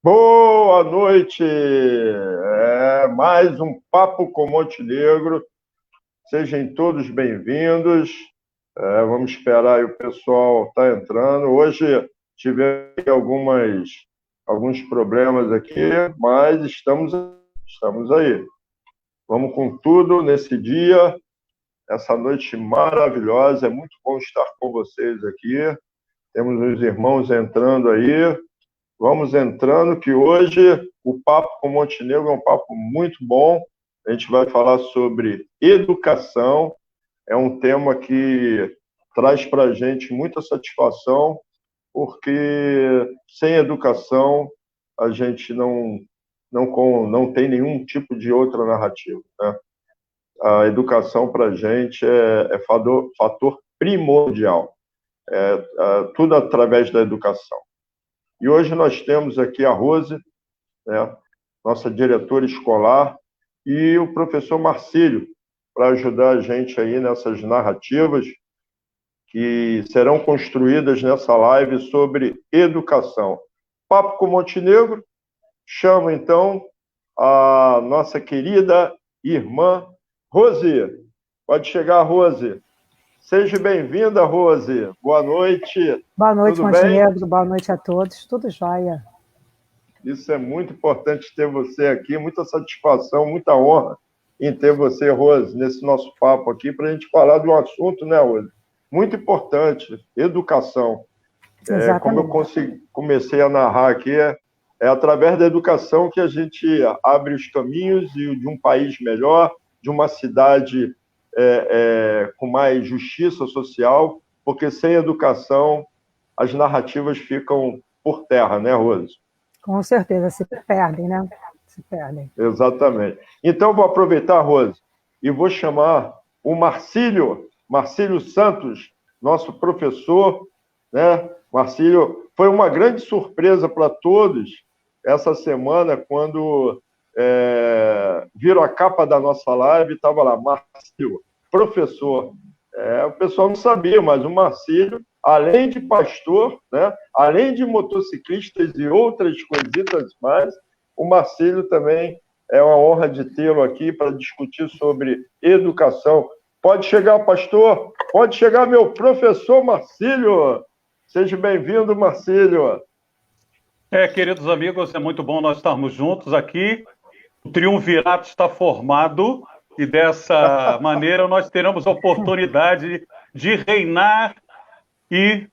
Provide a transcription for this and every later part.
Boa noite! Mais um Papo com Montenegro. Sejam todos bem-vindos. Vamos esperar aí o pessoal estar entrando. Hoje tivemos alguns problemas aqui, mas estamos aí. Vamos com tudo nesse dia, essa noite maravilhosa. É muito bom estar com vocês aqui. Temos os irmãos entrando aí. Vamos entrando, que hoje o Papo com Montenegro é um papo muito bom. A gente vai falar sobre educação. É um tema que traz para a gente muita satisfação, porque sem educação a gente não tem nenhum tipo de outra narrativa, né? A educação para a gente é fator primordial. Tudo através da educação. E hoje nós temos aqui a Rose, né, nossa diretora escolar, e o professor Marcílio, para ajudar a gente aí nessas narrativas que serão construídas nessa live sobre educação. Papo com Montenegro, chamo então a nossa querida irmã Rose. Pode chegar, Rose. Seja bem-vinda, Rose. Boa noite. Boa noite, Tudo Montenegro. bem? Boa noite a todos. Tudo jóia. Isso é muito importante ter você aqui, muita satisfação, muita honra em ter você, Rose, nesse nosso papo aqui, para a gente falar de um assunto, né, Rose? Muito importante, educação. Como eu comecei a narrar aqui, é através da educação que a gente abre os caminhos de um país melhor, de uma cidade com mais justiça social, porque sem educação as narrativas ficam por terra, né, Rose? Com certeza, se perdem, né? Se perdem. Exatamente. Então, vou aproveitar, Rose, e vou chamar o Marcílio Santos, nosso professor, né? Marcílio, foi uma grande surpresa para todos essa semana, quando viram a capa da nossa live, estava lá, Marcílio, professor. O pessoal não sabia, mas o Marcílio, além de pastor, né, além de motociclistas e outras coisitas mais, o Marcílio também é uma honra de tê-lo aqui para discutir sobre educação. Pode chegar, pastor, pode chegar, meu professor Marcílio. Seja bem-vindo, Marcílio. Queridos amigos, é muito bom nós estarmos juntos aqui. O triunvirato está formado e dessa maneira nós teremos a oportunidade de reinar e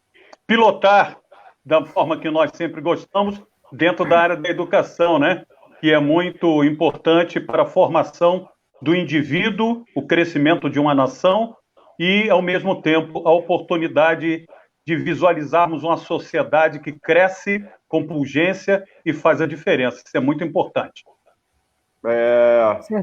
pilotar da forma que nós sempre gostamos dentro da área da educação, né? Que é muito importante para a formação do indivíduo, o crescimento de uma nação e, ao mesmo tempo, a oportunidade de visualizarmos uma sociedade que cresce com pujança e faz a diferença. Isso é muito importante.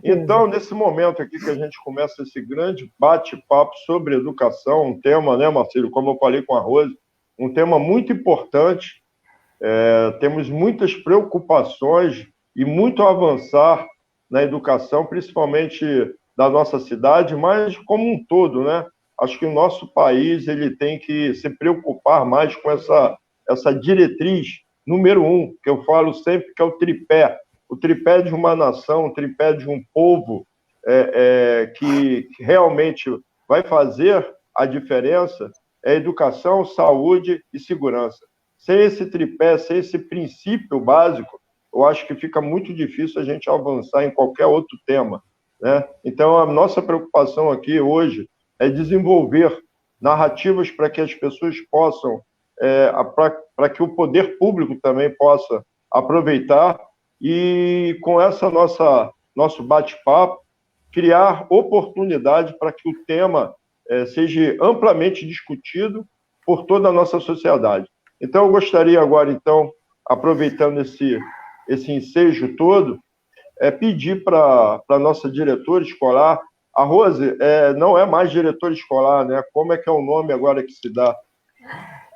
Então, nesse momento aqui que a gente começa esse grande bate-papo sobre educação, um tema, né, Marcílio, como eu falei com a Rose, um tema muito importante. Temos muitas preocupações e muito a avançar na educação, principalmente da nossa cidade, mas como um todo, né? Acho que o nosso país ele tem que se preocupar mais com essa diretriz número 1, que eu falo sempre, que é o tripé de uma nação, o tripé de um povo que realmente vai fazer a diferença, é educação, saúde e segurança. Sem esse tripé, sem esse princípio básico, eu acho que fica muito difícil a gente avançar em qualquer outro tema, né? Então, a nossa preocupação aqui hoje é desenvolver narrativas para que as pessoas possam, para que o poder público também possa aproveitar e, com essa nosso bate-papo, criar oportunidade para que o tema seja amplamente discutido por toda a nossa sociedade. Então, eu gostaria agora, então, aproveitando esse ensejo todo, pedir para a nossa diretora escolar, a Rose não é mais diretora escolar, né? Como é que é o nome agora que se dá?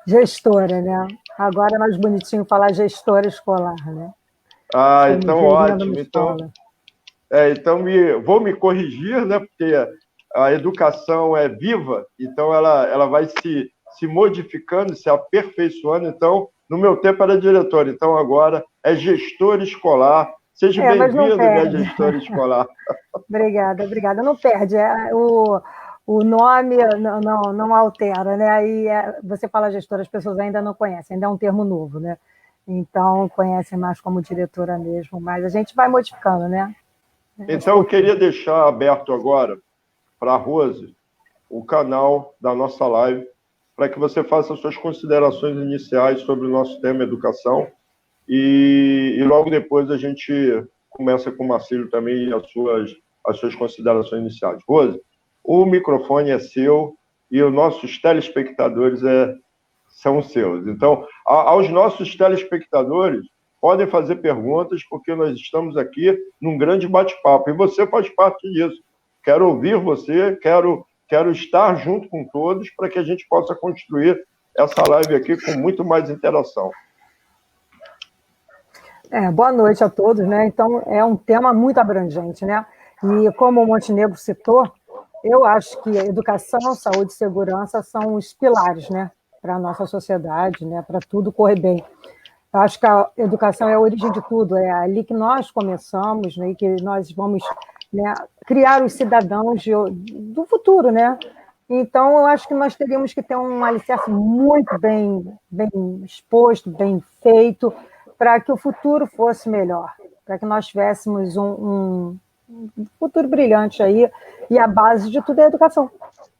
Gestora, né? Agora é mais bonitinho falar gestora escolar, né? Então ótimo. Então vou me corrigir, né? Porque a educação é viva, então ela vai se modificando, se aperfeiçoando. Então, No meu tempo era diretor, então agora é gestor escolar. Seja bem-vindo, minha gestora escolar. Obrigada, obrigada. Não perde, o nome não altera, né? Aí você fala gestora, as pessoas ainda não conhecem, ainda é um termo novo, né? Então, conhecem mais como diretora mesmo, mas a gente vai modificando, né? Então, eu queria deixar aberto agora para a Rose o canal da nossa live, para que você faça suas considerações iniciais sobre o nosso tema educação, e logo depois a gente começa com o Marcílio também as suas considerações iniciais. Rose, o microfone é seu e os nossos telespectadores são seus. Então, aos nossos telespectadores, podem fazer perguntas, porque nós estamos aqui num grande bate-papo, e você faz parte disso. Quero ouvir você, quero estar junto com todos para que a gente possa construir essa live aqui com muito mais interação. Boa noite a todos, né? Então, é um tema muito abrangente, né? E como o Montenegro citou, eu acho que a educação, saúde e segurança são os pilares, né? Para a nossa sociedade, né? Para tudo correr bem. Eu acho que a educação é a origem de tudo, é ali que nós começamos, né? E que nós vamos, né, criar os cidadãos do futuro, né? Então, eu acho que nós teríamos que ter um alicerce muito bem exposto, bem feito, para que o futuro fosse melhor, para que nós tivéssemos um futuro brilhante aí, e a base de tudo é a educação.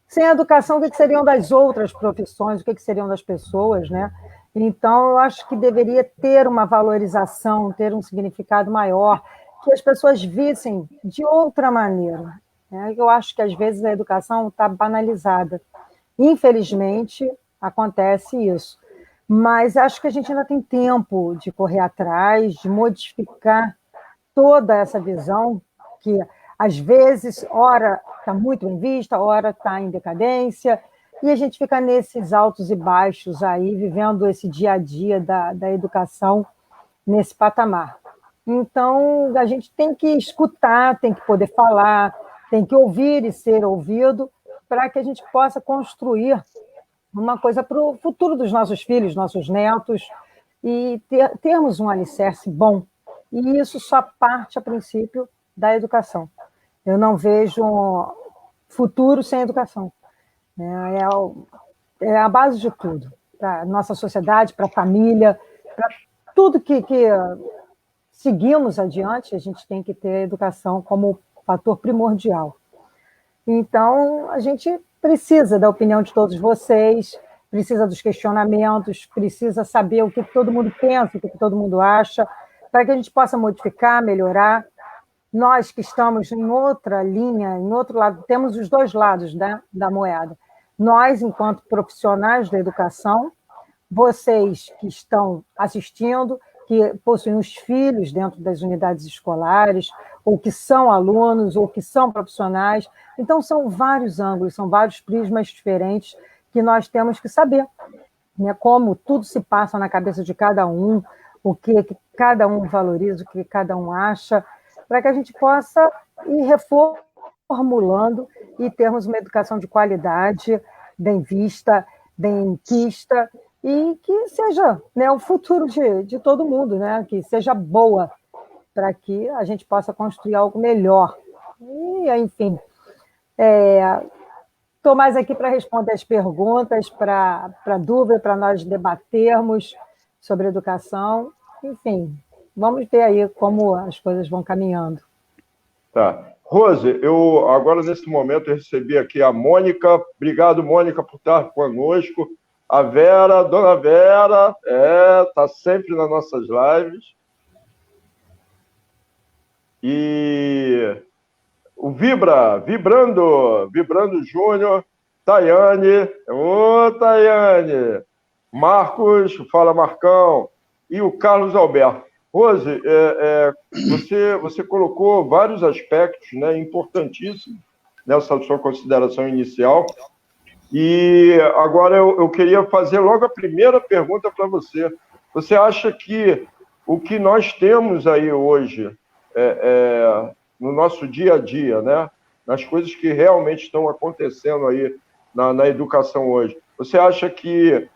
Sem a educação, o que seriam das outras profissões, o que seriam das pessoas, né? Então, eu acho que deveria ter uma valorização, ter um significado maior, que as pessoas vissem de outra maneira, né? Eu acho que, às vezes, a educação está banalizada. Infelizmente, acontece isso. Mas acho que a gente ainda tem tempo de correr atrás, de modificar toda essa visão, que, às vezes, ora está muito bem vista, ora está em decadência, e a gente fica nesses altos e baixos aí, vivendo esse dia a dia da educação nesse patamar. Então, a gente tem que escutar, tem que poder falar, tem que ouvir e ser ouvido, para que a gente possa construir uma coisa para o futuro dos nossos filhos, nossos netos, e termos um alicerce bom. E isso só parte, a princípio, da educação. Eu não vejo futuro sem educação. É a base de tudo, para a nossa sociedade, para a família, para tudo que seguimos adiante, a gente tem que ter a educação como fator primordial. Então, a gente precisa da opinião de todos vocês, precisa dos questionamentos, precisa saber o que todo mundo pensa, o que todo mundo acha, para que a gente possa modificar, melhorar. Nós que estamos em outra linha, em outro lado, temos os dois lados da moeda. Nós, enquanto profissionais da educação, vocês que estão assistindo, que possuem os filhos dentro das unidades escolares, ou que são alunos, ou que são profissionais. Então, são vários ângulos, são vários prismas diferentes que nós temos que saber, né? Como tudo se passa na cabeça de cada um, o que cada um valoriza, o que cada um acha, para que a gente possa ir reformulando e termos uma educação de qualidade, bem vista, bem quista, e que seja, né, o futuro de todo mundo, né? Que seja boa, para que a gente possa construir algo melhor. E, enfim, estou mais aqui para responder as perguntas, para dúvida, para nós debatermos sobre educação. Enfim, vamos ver aí como as coisas vão caminhando. Tá. Rose, eu agora, nesse momento, eu recebi aqui a Mônica. Obrigado, Mônica, por estar conosco. A Vera, dona Vera, está sempre nas nossas lives. E o Vibrando Júnior, Tayane, Tayane, Marcos, fala Marcão, e o Carlos Alberto. Rose, você colocou vários aspectos, né, importantíssimos nessa sua consideração inicial, e agora eu queria fazer logo a primeira pergunta para você. Você acha que o que nós temos aí hoje, no nosso dia a dia, né, nas coisas que realmente estão acontecendo aí na educação hoje, você acha que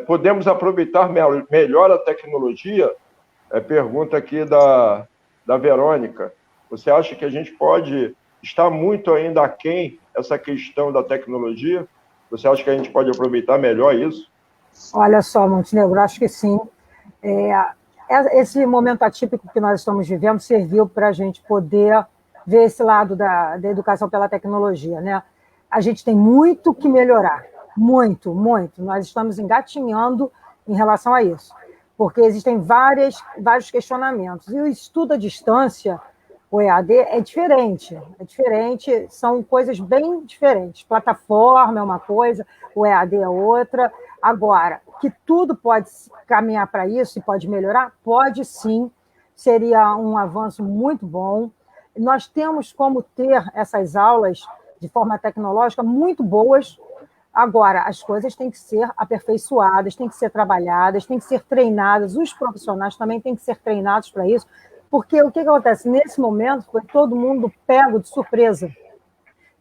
podemos aproveitar melhor a tecnologia? Pergunta aqui da Verônica. Você acha que a gente pode estar muito ainda aquém essa questão da tecnologia? Você acha que a gente pode aproveitar melhor isso? Olha só, Montenegro, acho que sim. Esse momento atípico que nós estamos vivendo serviu para a gente poder ver esse lado da educação pela tecnologia, né? A gente tem muito que melhorar, muito, muito. Nós estamos engatinhando em relação a isso, porque existem vários questionamentos. E o estudo à distância, o EAD, é diferente, são coisas bem diferentes. Plataforma é uma coisa, o EAD é outra. Agora, que tudo pode caminhar para isso e pode melhorar? Pode sim, seria um avanço muito bom. Nós temos como ter essas aulas de forma tecnológica muito boas. Agora, as coisas têm que ser aperfeiçoadas, têm que ser trabalhadas, têm que ser treinadas, os profissionais também têm que ser treinados para isso, porque o que acontece? Nesse momento, foi todo mundo pego de surpresa.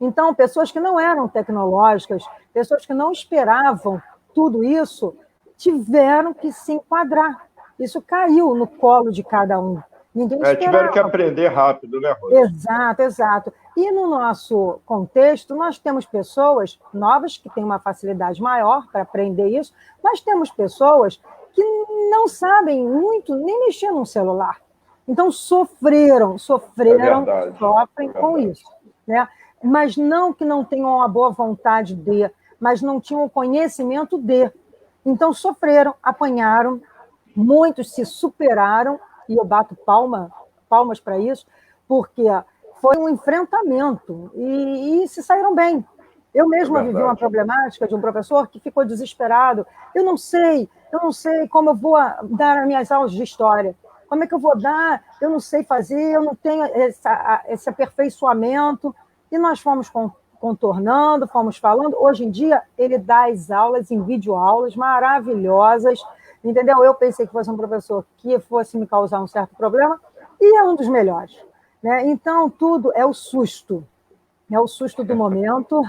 Então, pessoas que não eram tecnológicas, pessoas que não esperavam tudo isso, tiveram que se enquadrar. Isso caiu no colo de cada um. Ninguém esperava. Tiveram que aprender rápido, né, Rose? Exato, exato. E no nosso contexto, nós temos pessoas novas que têm uma facilidade maior para aprender isso, mas temos pessoas que não sabem muito nem mexer num celular. Então, sofrem com isso, né? Mas não que não tenham a boa vontade de, mas não tinham o conhecimento de. Então, sofreram, apanharam, muitos se superaram, e eu bato palmas para isso, porque foi um enfrentamento, e se saíram bem. Eu mesma vivi uma problemática de um professor que ficou desesperado. Eu não sei como eu vou dar as minhas aulas de história. Como é que eu vou dar? Eu não sei fazer, eu não tenho esse aperfeiçoamento. E nós fomos contornando, fomos falando. Hoje em dia, ele dá as aulas em videoaulas maravilhosas, entendeu? Eu pensei que fosse um professor que fosse me causar um certo problema, e é um dos melhores, né? Então, tudo é o susto do momento.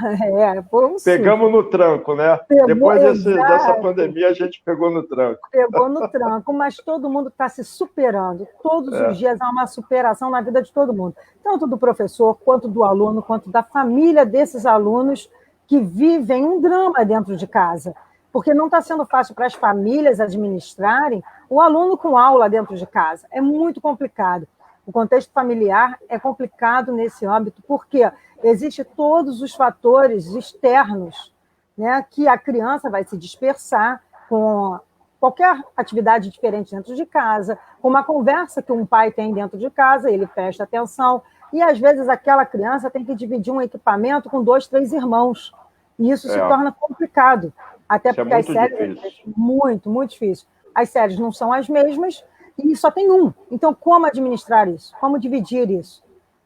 Foi um susto. Pegamos no tranco, né? Depois dessa pandemia, a gente pegou no tranco. Pegou no tranco, mas todo mundo está se superando. Todos os dias há uma superação na vida de todo mundo. Tanto do professor, quanto do aluno, quanto da família desses alunos que vivem um drama dentro de casa. Porque não está sendo fácil para as famílias administrarem o aluno com aula dentro de casa. É muito complicado. O contexto familiar é complicado nesse âmbito, porque existem todos os fatores externos, né, que a criança vai se dispersar com qualquer atividade diferente dentro de casa, com uma conversa que um pai tem dentro de casa, ele presta atenção, e às vezes aquela criança tem que dividir um equipamento com 2, 3 irmãos, e isso se torna complicado, até porque as séries é muito, muito difícil. As séries não são as mesmas, e só tem um. Então, como administrar isso? Como dividir isso?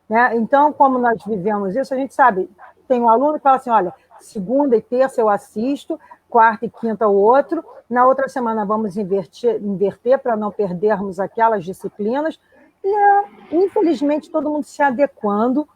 Né? Então, como nós vivemos isso, a gente sabe, tem um aluno que fala assim, olha, segunda e terça eu assisto, quarta e quinta o outro, na outra semana vamos inverter para não perdermos aquelas disciplinas, e infelizmente todo mundo se adequando,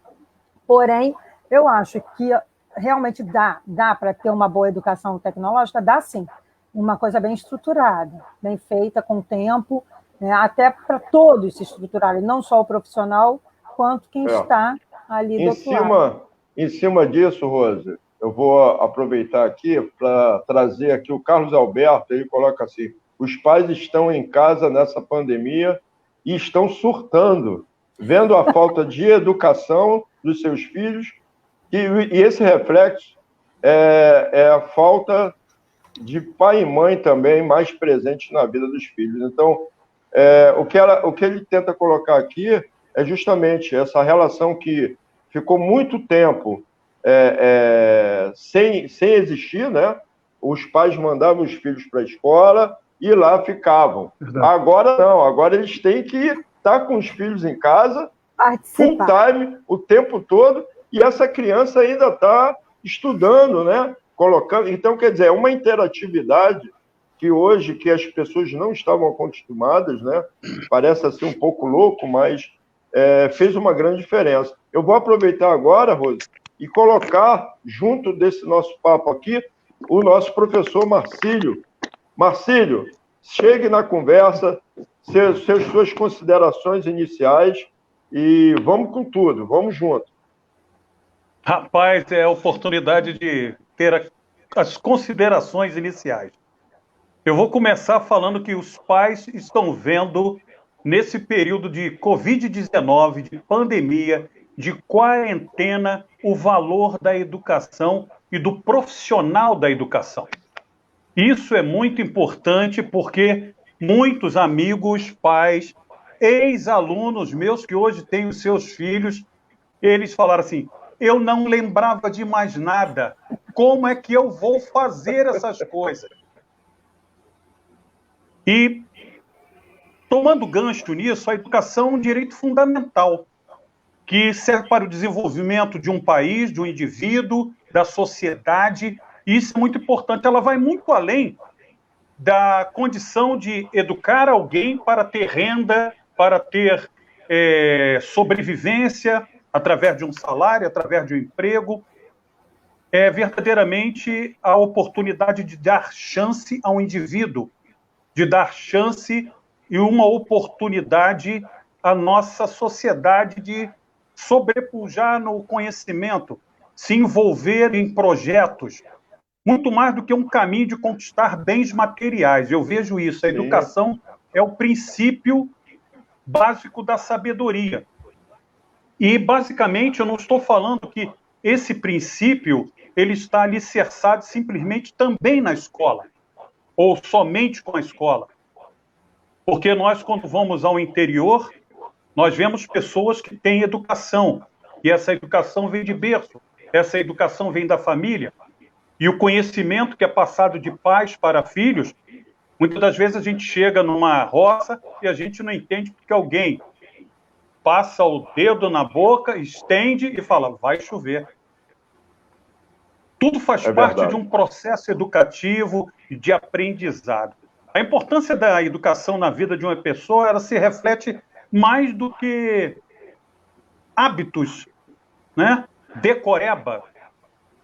porém, eu acho que realmente dá para ter uma boa educação tecnológica, dá sim, uma coisa bem estruturada, bem feita, com tempo, né? Até para todos se estruturarem, não só o profissional, quanto quem está ali do outro lado. Em cima disso, Rose, eu vou aproveitar aqui para trazer aqui o Carlos Alberto, ele coloca assim, os pais estão em casa nessa pandemia e estão surtando, vendo a falta de educação dos seus filhos, e esse reflexo é a falta de pai e mãe também mais presentes na vida dos filhos. Então, o que ele tenta colocar aqui é justamente essa relação que ficou muito tempo sem existir, né? Os pais mandavam os filhos para a escola e lá ficavam. Verdade. Agora não, agora eles têm que estar com os filhos em casa, full time, o tempo todo, e essa criança ainda está estudando, né? Então, quer dizer, é uma interatividade que hoje, que as pessoas não estavam acostumadas, né? Parece assim um pouco louco, mas fez uma grande diferença. Eu vou aproveitar agora, Rose, e colocar, junto desse nosso papo aqui, o nosso professor Marcílio. Marcílio, chegue na conversa, suas considerações iniciais e vamos com tudo, vamos junto. Rapaz, é a oportunidade de ter as considerações iniciais. Eu vou começar falando que os pais estão vendo, nesse período de Covid-19, de pandemia, de quarentena, o valor da educação e do profissional da educação. Isso é muito importante porque muitos amigos, pais, ex-alunos meus que hoje têm os seus filhos, eles falaram assim, eu não lembrava de mais nada, como é que eu vou fazer essas coisas? E, tomando gancho nisso, a educação é um direito fundamental, que serve para o desenvolvimento de um país, de um indivíduo, da sociedade, e isso é muito importante. Ela vai muito além da condição de educar alguém para ter renda, para ter sobrevivência, através de um salário, através de um emprego. É verdadeiramente a oportunidade de dar chance ao indivíduo, de dar chance e uma oportunidade à nossa sociedade de sobrepujar no conhecimento, se envolver em projetos, muito mais do que um caminho de conquistar bens materiais. Eu vejo isso, a educação é o princípio básico da sabedoria. E, basicamente, eu não estou falando que esse princípio ele está alicerçado simplesmente também na escola, ou somente com a escola. Porque nós, quando vamos ao interior, nós vemos pessoas que têm educação, e essa educação vem de berço, essa educação vem da família, e o conhecimento que é passado de pais para filhos, muitas das vezes a gente chega numa roça e a gente não entende porque alguém passa o dedo na boca, estende e fala, vai chover. Tudo faz parte de um processo educativo e de aprendizado. A importância da educação na vida de uma pessoa, ela se reflete mais do que hábitos, né? Decoreba,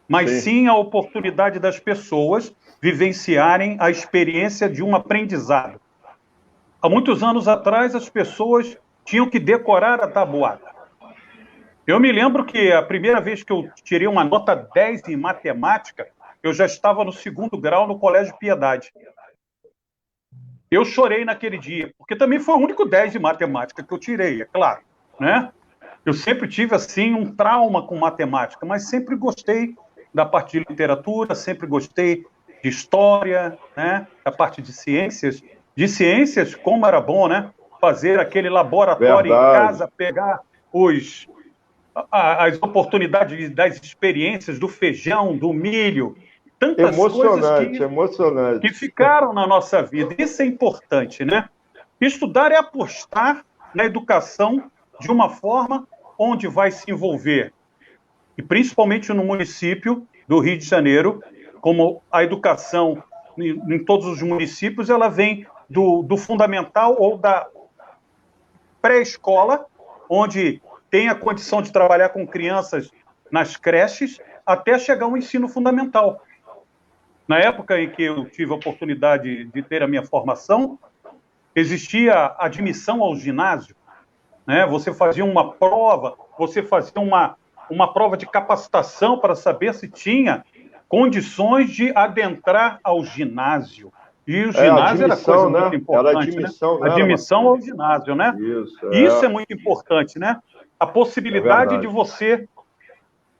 mas sim a oportunidade das pessoas vivenciarem a experiência de um aprendizado. Há muitos anos atrás, as pessoas tinham que decorar a tabuada. Eu me lembro que a primeira vez que eu tirei uma nota 10 em matemática, eu já estava no 2º grau no Colégio Piedade. Eu chorei naquele dia, porque também foi o único 10 de matemática que eu tirei, é claro, né? Eu sempre tive, assim, um trauma com matemática, mas sempre gostei da parte de literatura, sempre gostei de história, né? Da parte de ciências. De ciências, como era bom, né? Fazer aquele laboratório em casa, pegar as oportunidades das experiências do feijão, do milho, tantas coisas que ficaram na nossa vida. Isso é importante, né? Estudar é apostar na educação de uma forma onde vai se envolver, e principalmente no município do Rio de Janeiro, como a educação em todos os municípios, ela vem do fundamental ou da pré-escola, onde tem a condição de trabalhar com crianças nas creches, até chegar ao ensino fundamental. Na época em que eu tive a oportunidade de ter a minha formação, existia admissão ao ginásio, né? Você fazia uma prova, você fazia uma prova de capacitação para saber se tinha condições de adentrar ao ginásio. E o ginásio era coisa muito importante, era admissão, né? Admissão ao ginásio, né? Isso é muito importante, né? A possibilidade de você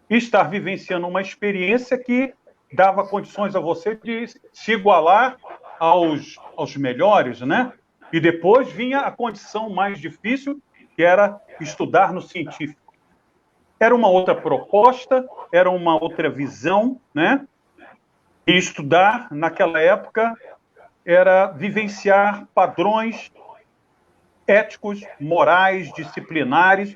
estar vivenciando uma experiência que dava condições a você de se igualar aos melhores, né? E depois vinha a condição mais difícil, que era estudar no científico. Era uma outra proposta, era uma outra visão, né? E estudar, naquela época, era vivenciar padrões éticos, morais, disciplinares,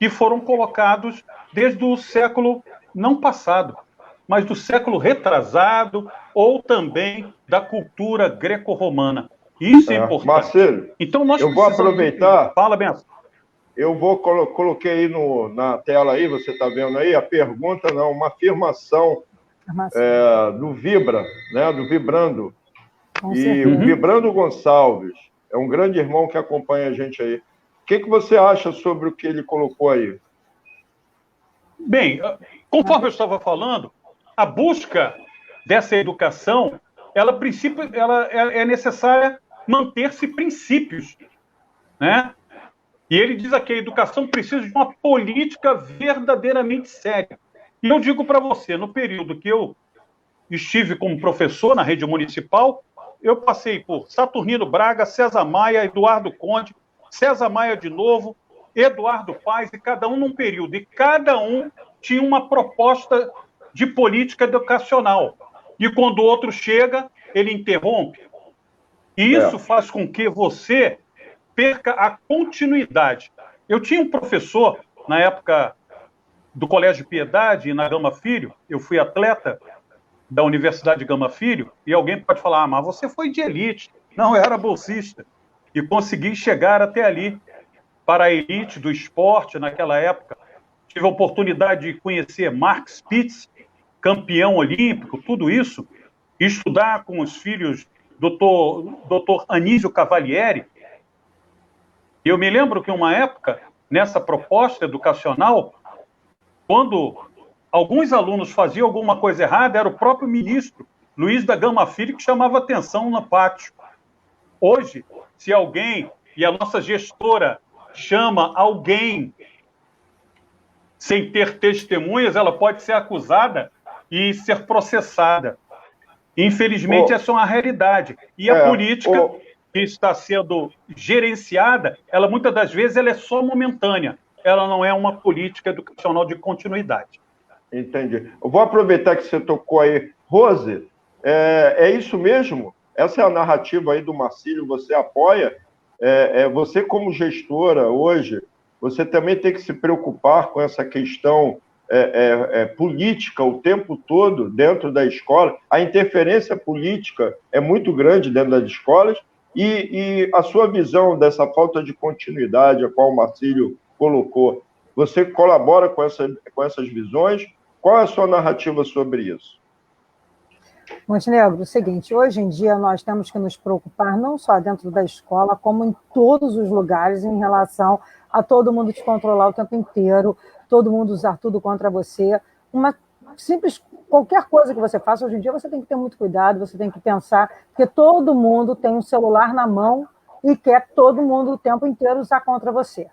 que foram colocados desde o século não passado, mas do século retrasado, ou também da cultura greco-romana. Isso é importante. Marcelo, então, eu vou aproveitar... Fala, Benção. Eu coloquei aí na tela aí, você está vendo aí, a pergunta não, uma afirmação do Vibra, né, do Vibrando. Com E certeza. o Vibrando Gonçalves é um grande irmão que acompanha a gente aí. O que você acha sobre o que ele colocou aí? Bem, conforme eu estava falando, a busca dessa educação, ela, princípio, ela é necessária manter-se princípios, né? E ele diz aqui, a educação precisa de uma política verdadeiramente séria. E eu digo para você, no período que eu estive como professor na rede municipal, eu passei por Saturnino Braga, César Maia, Eduardo Conde, César Maia de novo, Eduardo Paes, e cada um num período. E cada um tinha uma proposta de política educacional. E quando o outro chega, ele interrompe. E isso faz com que você perca a continuidade. Eu tinha um professor, na época do Colégio Piedade, na Gama Filho, eu fui atleta da Universidade Gama Filho, e alguém pode falar, mas você foi de elite. Não, eu era bolsista. E consegui chegar até ali, para a elite do esporte naquela época. Tive a oportunidade de conhecer Mark Spitz, campeão olímpico, tudo isso, e estudar com os filhos do Dr. Anísio Cavalieri. E eu me lembro que uma época, nessa proposta educacional, quando alguns alunos faziam alguma coisa errada, era o próprio ministro Luiz da Gama Filho que chamava atenção no pátio. Hoje, se alguém, e a nossa gestora chama alguém sem ter testemunhas, ela pode ser acusada e ser processada. Infelizmente, essa é uma realidade. E a política que está sendo gerenciada, ela muitas das vezes ela é só momentânea. Ela não é uma política educacional de continuidade. Entendi. Eu vou aproveitar que você tocou aí. Rose, é isso mesmo? Essa é a narrativa aí do Marcílio, você apoia? Você como gestora hoje, você também tem que se preocupar com essa questão política o tempo todo dentro da escola. A interferência política é muito grande dentro das escolas e a sua visão dessa falta de continuidade, a qual o Marcílio colocou, você colabora com essas visões? Qual é a sua narrativa sobre isso? Montenegro, o seguinte, hoje em dia nós temos que nos preocupar não só dentro da escola, como em todos os lugares em relação a todo mundo te controlar o tempo inteiro, todo mundo usar tudo contra você. Qualquer coisa que você faça hoje em dia, você tem que ter muito cuidado, você tem que pensar, porque todo mundo tem um celular na mão e quer todo mundo o tempo inteiro usar contra você.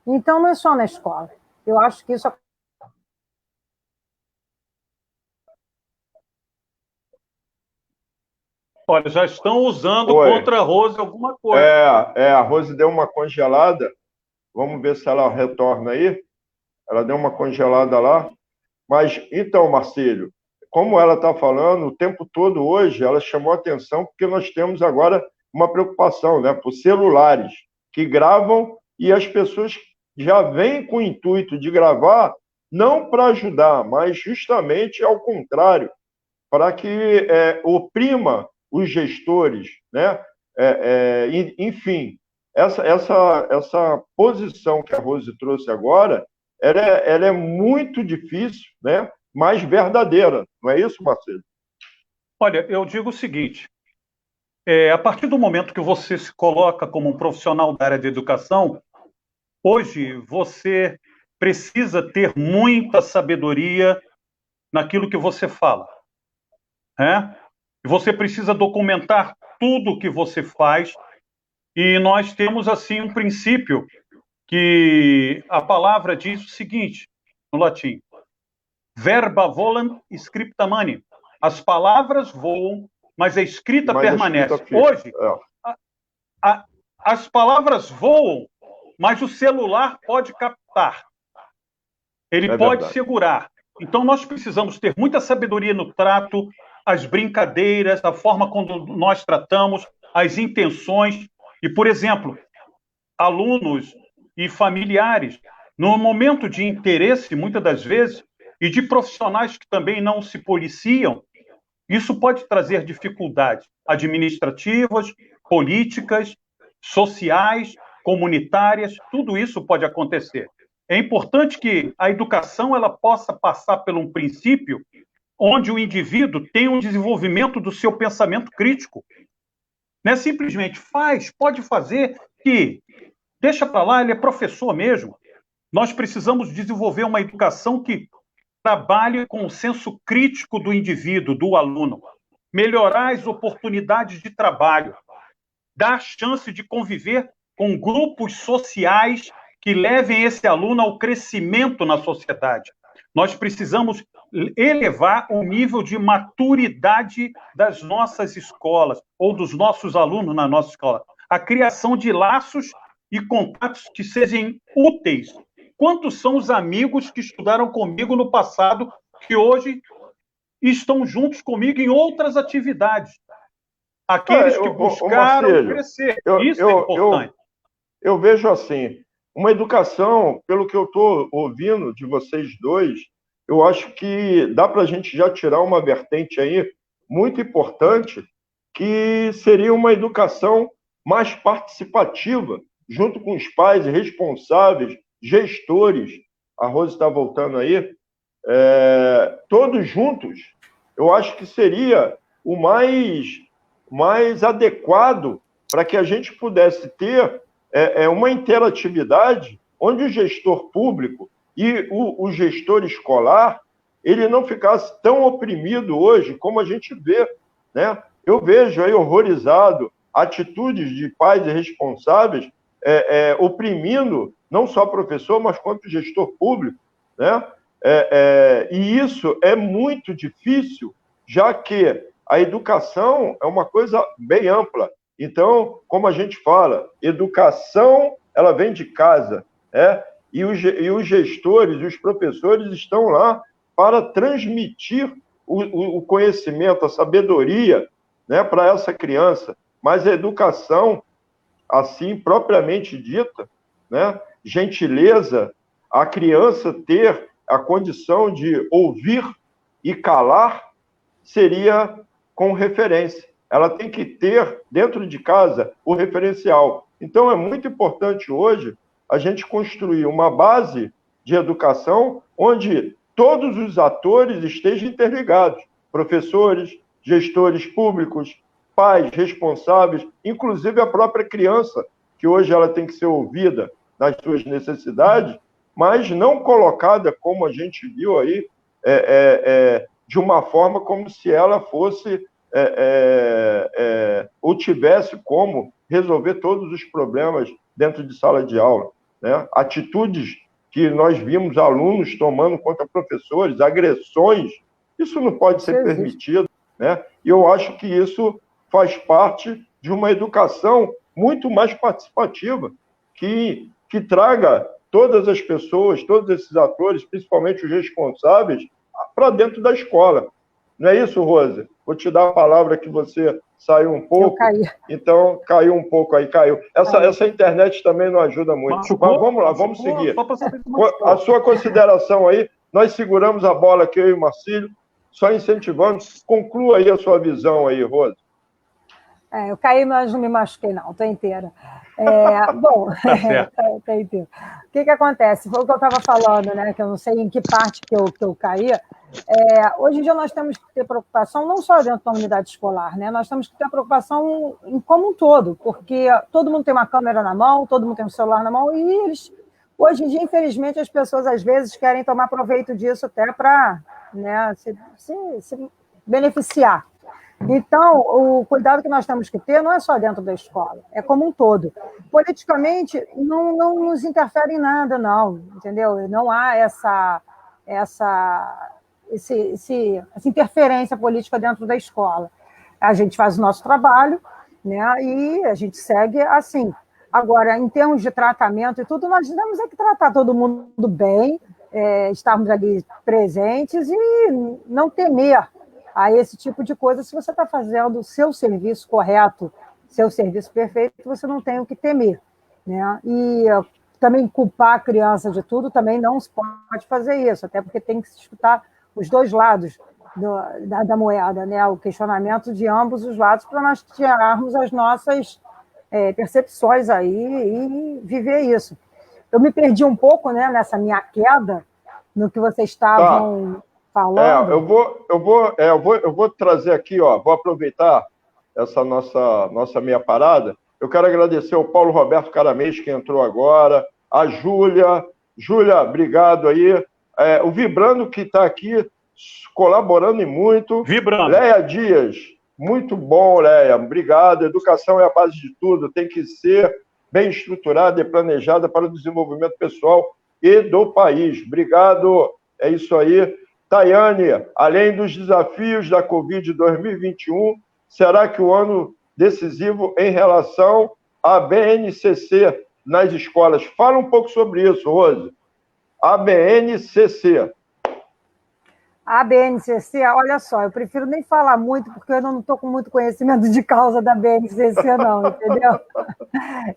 Então, não é só na escola. Eu acho que isso... Olha, já estão usando contra a Rose alguma coisa. A Rose deu uma congelada. Vamos ver se ela retorna aí. Ela deu uma congelada lá. Mas, então, Marcílio, como ela está falando, o tempo todo hoje, ela chamou a atenção porque nós temos agora uma preocupação, né, por celulares que gravam e as pessoas já vêm com o intuito de gravar não para ajudar, mas justamente ao contrário, para que oprima os gestores, né? Enfim, essa posição que a Rose trouxe agora, ela é muito difícil, né? Mas verdadeira, não é isso, Marcelo? Olha, eu digo o seguinte, a partir do momento que você se coloca como um profissional da área de educação, hoje você precisa ter muita sabedoria naquilo que você fala, né? Você precisa documentar tudo o que você faz, e nós temos, assim, um princípio que a palavra diz o seguinte, no latim, verba volant, scripta mani. As palavras voam, mas a escrita permanece. Hoje, as palavras voam, mas o celular pode captar. Ele pode segurar. Então, nós precisamos ter muita sabedoria no trato, as brincadeiras, a forma como nós tratamos, as intenções. E, por exemplo, alunos e familiares, no momento de interesse, muitas das vezes, e de profissionais que também não se policiam, isso pode trazer dificuldades administrativas, políticas, sociais, comunitárias, tudo isso pode acontecer. É importante que a educação ela possa passar por um princípio onde o indivíduo tem um desenvolvimento do seu pensamento crítico. Não é simplesmente pode fazer, que deixa para lá, ele é professor mesmo. Nós precisamos desenvolver uma educação que trabalhe com o senso crítico do indivíduo, do aluno, melhorar as oportunidades de trabalho, dar chance de conviver com grupos sociais que levem esse aluno ao crescimento na sociedade. Nós precisamos elevar o nível de maturidade das nossas escolas, ou dos nossos alunos na nossa escola. A criação de laços e contatos que sejam úteis. Quantos são os amigos que estudaram comigo no passado, que hoje estão juntos comigo em outras atividades? Aqueles que buscaram Marcílio, crescer. Isso é importante. Eu vejo assim, uma educação, pelo que eu estou ouvindo de vocês dois, eu acho que dá para a gente já tirar uma vertente aí muito importante, que seria uma educação mais participativa, junto com os pais responsáveis, gestores. A Rose está voltando aí. Todos juntos, eu acho que seria o mais adequado para que a gente pudesse ter uma interatividade onde o gestor público e o gestor escolar, ele não ficasse tão oprimido hoje como a gente vê, né? Eu vejo aí horrorizado atitudes de pais responsáveis oprimindo não só professor, mas quanto gestor público, né? E isso é muito difícil, já que a educação é uma coisa bem ampla. Então, como a gente fala, educação, ela vem de casa, e os gestores, os professores estão lá para transmitir o conhecimento, a sabedoria, né, para essa criança. Mas a educação, assim, propriamente dita, né, gentileza, a criança ter a condição de ouvir e calar, seria com referência. Ela tem que ter, dentro de casa, o referencial. Então, é muito importante hoje a gente construir uma base de educação onde todos os atores estejam interligados. Professores, gestores públicos, pais responsáveis, inclusive a própria criança, que hoje ela tem que ser ouvida nas suas necessidades, mas não colocada, como a gente viu aí, de uma forma como se ela fosse ou tivesse como resolver todos os problemas dentro de sala de aula, né? Atitudes que nós vimos alunos tomando contra professores, agressões, isso não pode ser permitido, né? E eu acho que isso faz parte de uma educação muito mais participativa, que traga todas as pessoas, todos esses atores, principalmente os responsáveis, para dentro da escola. Não é isso, Rose? Vou te dar a palavra que você saiu um pouco. Eu caí. Então, caiu um pouco aí, caiu. Essa internet também não ajuda muito. Mas vamos lá, vamos seguir. A sua consideração aí, nós seguramos a bola aqui, eu e o Marcílio, só incentivando. Conclua aí a sua visão aí, Rose. Eu caí, mas não me machuquei, não, estou inteira. Bom, tá inteira. O que acontece? Foi o que eu estava falando, né? Que eu não sei em que parte que eu caí. Hoje em dia nós temos que ter preocupação não só dentro da unidade escolar, né? Nós temos que ter preocupação como um todo, porque todo mundo tem uma câmera na mão, todo mundo tem um celular na mão, e hoje em dia, infelizmente, as pessoas às vezes querem tomar proveito disso até para, né, se beneficiar. Então, o cuidado que nós temos que ter não é só dentro da escola, é como um todo. Politicamente, não nos interfere em nada, não, entendeu? Não há essa interferência política dentro da escola. A gente faz o nosso trabalho, né, e a gente segue assim. Agora, em termos de tratamento e tudo, nós temos que tratar todo mundo bem, estarmos ali presentes e não temer a esse tipo de coisa. Se você está fazendo o seu serviço correto, seu serviço perfeito, você não tem o que temer, né? E também culpar a criança de tudo também não se pode fazer isso, até porque tem que se escutar os dois lados da moeda, né? O questionamento de ambos os lados para nós tirarmos as nossas percepções aí e viver isso. Eu me perdi um pouco, né, nessa minha queda, no que vocês estavam falando. Eu vou trazer aqui, ó, vou aproveitar essa nossa meia parada. Eu quero agradecer ao Paulo Roberto Caramês, que entrou agora, a Júlia. Júlia, obrigado aí. O Vibrando, que está aqui colaborando e muito. Vibrando. Leia Dias, muito bom, Leia. Obrigado. Educação é a base de tudo. Tem que ser bem estruturada e planejada para o desenvolvimento pessoal e do país. Obrigado. É isso aí. Tayane, além dos desafios da Covid 2021, será que o ano decisivo em relação à BNCC nas escolas? Fala um pouco sobre isso, Rose. A BNCC. A BNCC, olha só, eu prefiro nem falar muito, porque eu não estou com muito conhecimento de causa da BNCC, não, entendeu?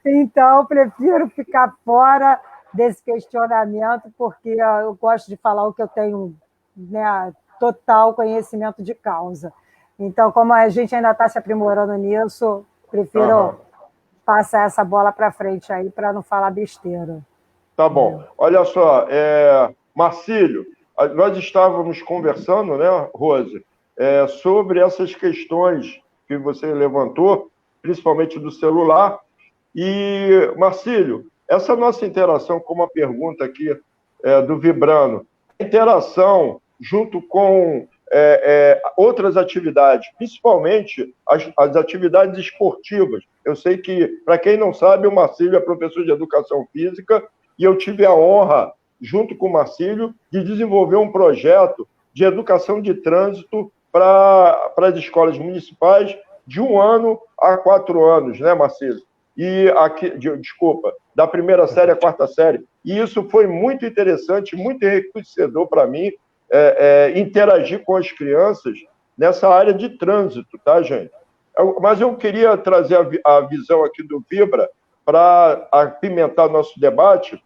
Então, eu prefiro ficar fora desse questionamento, porque eu gosto de falar o que eu tenho, né, total conhecimento de causa. Então, como a gente ainda está se aprimorando nisso, prefiro passar essa bola para frente aí, para não falar besteira. Tá bom. Olha só, Marcílio, nós estávamos conversando, né, Rose, sobre essas questões que você levantou, principalmente do celular. E, Marcílio, essa nossa interação, como a pergunta aqui do Vibrando, interação junto com outras atividades, principalmente as atividades esportivas. Eu sei que, para quem não sabe, o Marcílio é professor de Educação Física e eu tive a honra, junto com o Marcílio, de desenvolver um projeto de educação de trânsito para as escolas municipais de 1 ano a 4 anos, né, Marcílio? E aqui, desculpa, da primeira série à 4ª série. E isso foi muito interessante, muito enriquecedor para mim, interagir com as crianças nessa área de trânsito, tá, gente? Mas eu queria trazer a visão aqui do Vibra para apimentar nosso debate.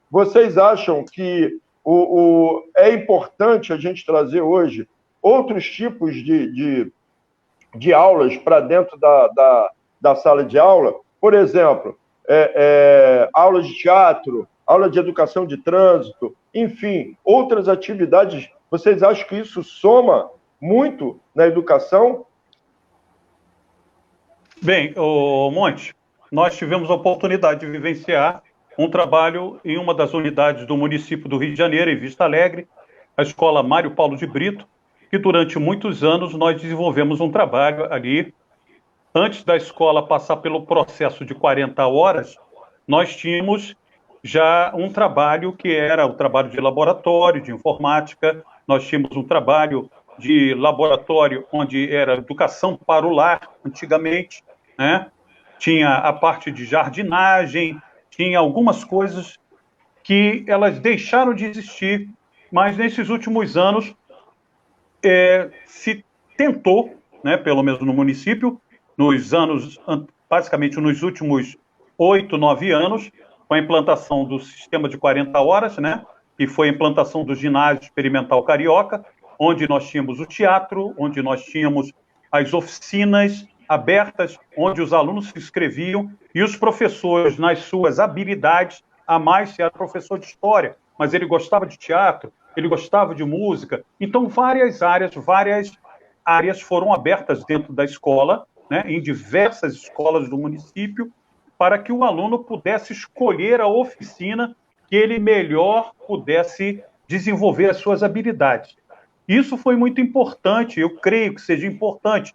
Vocês acham que é importante a gente trazer hoje outros tipos de aulas para dentro da sala de aula? Por exemplo, aulas de teatro, aula de educação de trânsito, enfim, outras atividades. Vocês acham que isso soma muito na educação? Bem, Monte, nós tivemos a oportunidade de vivenciar um trabalho em uma das unidades do município do Rio de Janeiro, em Vista Alegre, a escola Mário Paulo de Brito, que durante muitos anos nós desenvolvemos um trabalho ali. Antes da escola passar pelo processo de 40 horas, nós tínhamos já um trabalho que era o trabalho de laboratório, de informática, nós tínhamos um trabalho de laboratório onde era educação para o lar, antigamente, né? Tinha a parte de jardinagem, tinha algumas coisas que elas deixaram de existir, mas nesses últimos anos se tentou, né, pelo menos no município, basicamente nos últimos 8, 9 anos, com a implantação do sistema de 40 horas, né, que foi a implantação do ginásio experimental carioca, onde nós tínhamos o teatro, onde nós tínhamos as oficinas abertas, onde os alunos se inscreviam e os professores, nas suas habilidades, a mais se era professor de história, mas ele gostava de teatro, ele gostava de música. Então, várias áreas foram abertas dentro da escola, né, em diversas escolas do município, para que o aluno pudesse escolher a oficina que ele melhor pudesse desenvolver as suas habilidades. Isso foi muito importante, eu creio que seja importante.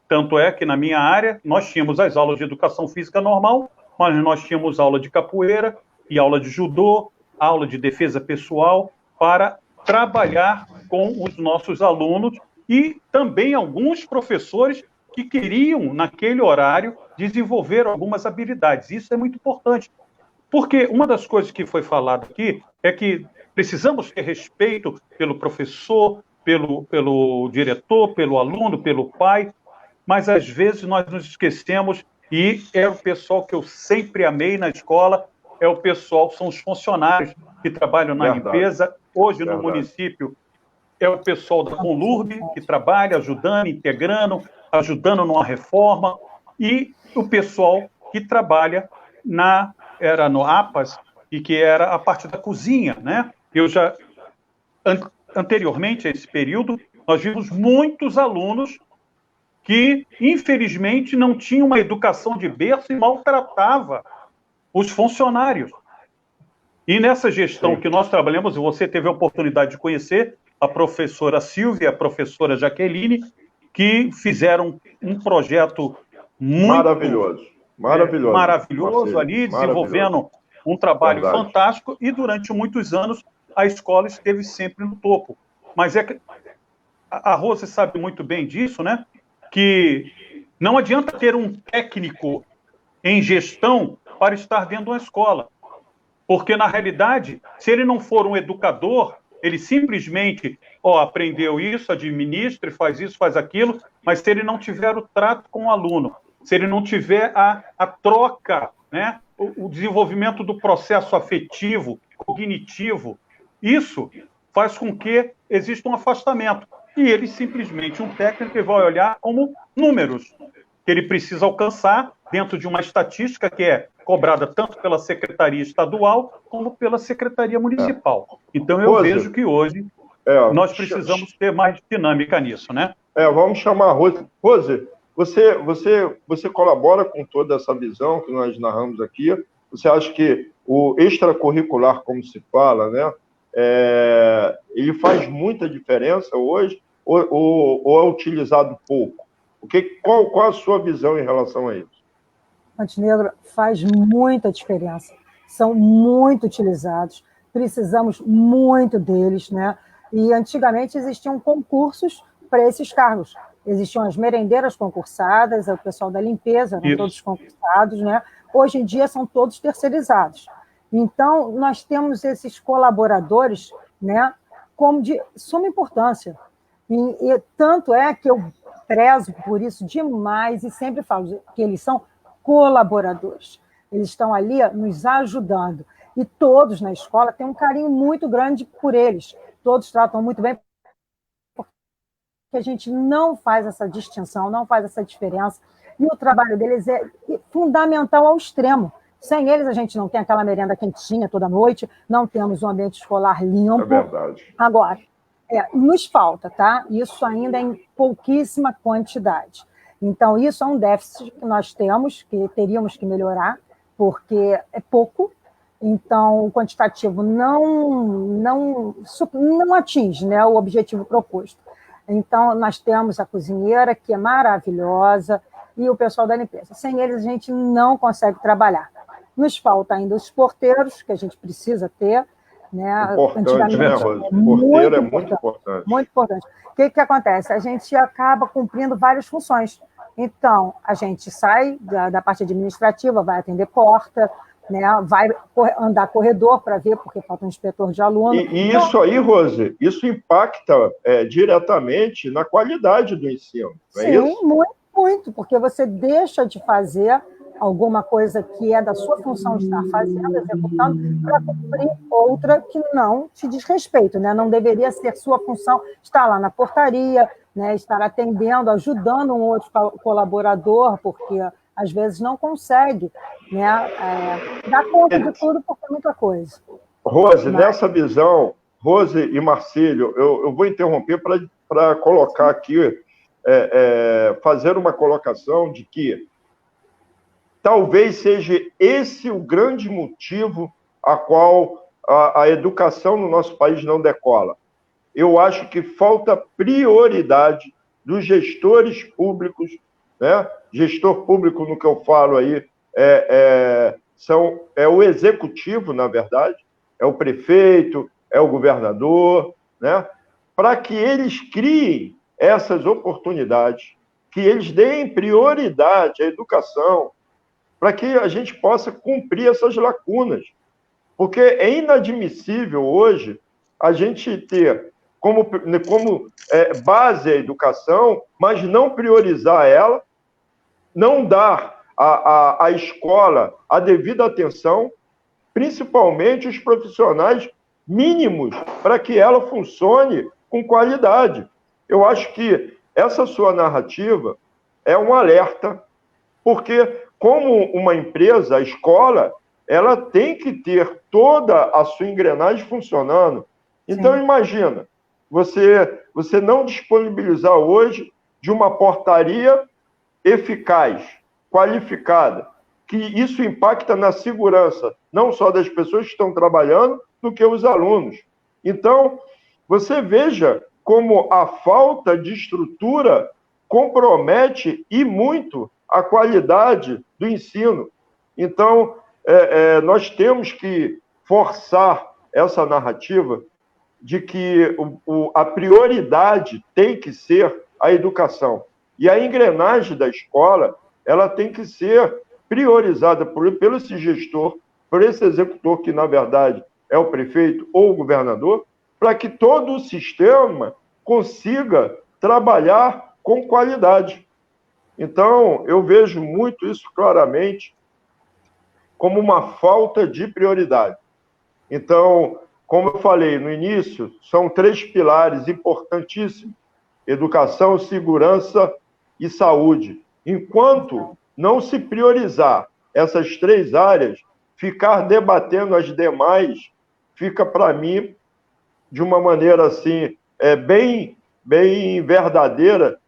Tanto é que na minha área nós tínhamos as aulas de educação física normal, mas nós tínhamos aula de capoeira e aula de judô, aula de defesa pessoal, para trabalhar com os nossos alunos e também alguns professores que queriam, naquele horário, desenvolver algumas habilidades. Isso é muito importante, porque uma das coisas que foi falado aqui é que precisamos ter respeito pelo professor, pelo diretor, pelo aluno, pelo pai, mas às vezes nós nos esquecemos, e é o pessoal que eu sempre amei na escola, são os funcionários que trabalham na limpeza. Hoje, no município, é o pessoal da Conlurb, que trabalha ajudando, integrando, ajudando numa reforma, e o pessoal que trabalha era no APAS, e que era a parte da cozinha, né? Eu já anteriormente a esse período, nós vimos muitos alunos que, infelizmente, não tinham uma educação de berço e maltratava os funcionários. E nessa gestão que nós trabalhamos, e você teve a oportunidade de conhecer a professora Silvia e a professora Jaqueline, que fizeram um projeto muito maravilhoso ali, desenvolvendo um trabalho fantástico, e durante muitos anos a escola esteve sempre no topo. Mas a Rose sabe muito bem disso, né? Que não adianta ter um técnico em gestão para estar dentro de uma escola. Porque, na realidade, se ele não for um educador, ele simplesmente aprendeu isso, administra, faz isso, faz aquilo, mas se ele não tiver o trato com o aluno, se ele não tiver a troca, né, o desenvolvimento do processo afetivo, cognitivo, isso faz com que exista um afastamento. E ele simplesmente, um técnico, ele vai olhar como números que ele precisa alcançar dentro de uma estatística que é cobrada tanto pela Secretaria Estadual como pela Secretaria Municipal. Então, eu vejo que hoje nós precisamos ter mais dinâmica nisso, né? Vamos chamar a Rose. Rose, você colabora com toda essa visão que nós narramos aqui? Você acha que o extracurricular, como se fala, né, ele faz muita diferença hoje ou é utilizado pouco? Qual a sua visão em relação a isso? Montenegro, faz muita diferença. São muito utilizados, precisamos muito deles, né? E antigamente existiam concursos para esses cargos. Existiam as merendeiras concursadas, o pessoal da limpeza, eram todos concursados, né? Hoje em dia são todos terceirizados. Então, nós temos esses colaboradores, né, como de suma importância. E tanto é que eu prezo por isso demais e sempre falo que eles são colaboradores. Eles estão ali nos ajudando. E todos na escola têm um carinho muito grande por eles. Todos tratam muito bem, porque a gente não faz essa distinção, não faz essa diferença. E o trabalho deles é fundamental ao extremo. Sem eles, a gente não tem aquela merenda quentinha toda noite, não temos um ambiente escolar limpo. É verdade. Agora, nos falta, tá? Isso ainda é em pouquíssima quantidade. Então, isso é um déficit que nós temos, que teríamos que melhorar, porque é pouco. Então, o quantitativo não atinge, né, o objetivo proposto. Então, nós temos a cozinheira, que é maravilhosa, e o pessoal da limpeza. Sem eles, a gente não consegue trabalhar. Nos falta ainda os porteiros, que a gente precisa ter, né? Importante, né, Rose? Porteiro é muito importante. Muito importante. O que acontece? A gente acaba cumprindo várias funções. Então, a gente sai da parte administrativa, vai atender porta, né? Vai andar corredor para ver, porque falta um inspetor de aluno. E então, isso aí, Rose, isso impacta diretamente na qualidade do ensino, não é isso? Sim, muito, muito, porque você deixa de fazer alguma coisa que é da sua função estar fazendo, executando, para cumprir outra que não te diz respeito, né? Não deveria ser sua função estar lá na portaria, né? Estar atendendo, ajudando um outro colaborador, porque às vezes não consegue, né? Dar conta de tudo porque é muita coisa. Rose, nessa visão, Rose e Marcílio, eu vou interromper para colocar aqui, fazer uma colocação de que talvez seja esse o grande motivo a qual a educação no nosso país não decola. Eu acho que falta prioridade dos gestores públicos, né? Gestor público, no que eu falo aí, é o executivo, na verdade, é o prefeito, é o governador, né? Para que eles criem essas oportunidades, que eles deem prioridade à educação, para que a gente possa cumprir essas lacunas. Porque é inadmissível hoje a gente ter como base a educação, mas não priorizar ela, não dar à escola a devida atenção, principalmente os profissionais mínimos, para que ela funcione com qualidade. Eu acho que essa sua narrativa é um alerta, porque como uma empresa, a escola, ela tem que ter toda a sua engrenagem funcionando. Então, imagina, você não disponibilizar hoje de uma portaria eficaz, qualificada, que isso impacta na segurança, não só das pessoas que estão trabalhando, do que os alunos. Então, você veja como a falta de estrutura compromete e muito a qualidade do ensino. Então, nós temos que forçar essa narrativa de que a prioridade tem que ser a educação. E a engrenagem da escola, ela tem que ser priorizada pelo esse gestor, por esse executor, que, na verdade, é o prefeito ou o governador, para que todo o sistema consiga trabalhar com qualidade. Então, eu vejo muito isso claramente como uma falta de prioridade. Então, como eu falei no início, são 3 pilares importantíssimos: educação, segurança e saúde. Enquanto não se priorizar essas 3 áreas, ficar debatendo as demais fica, para mim, de uma maneira assim, bem verdadeira,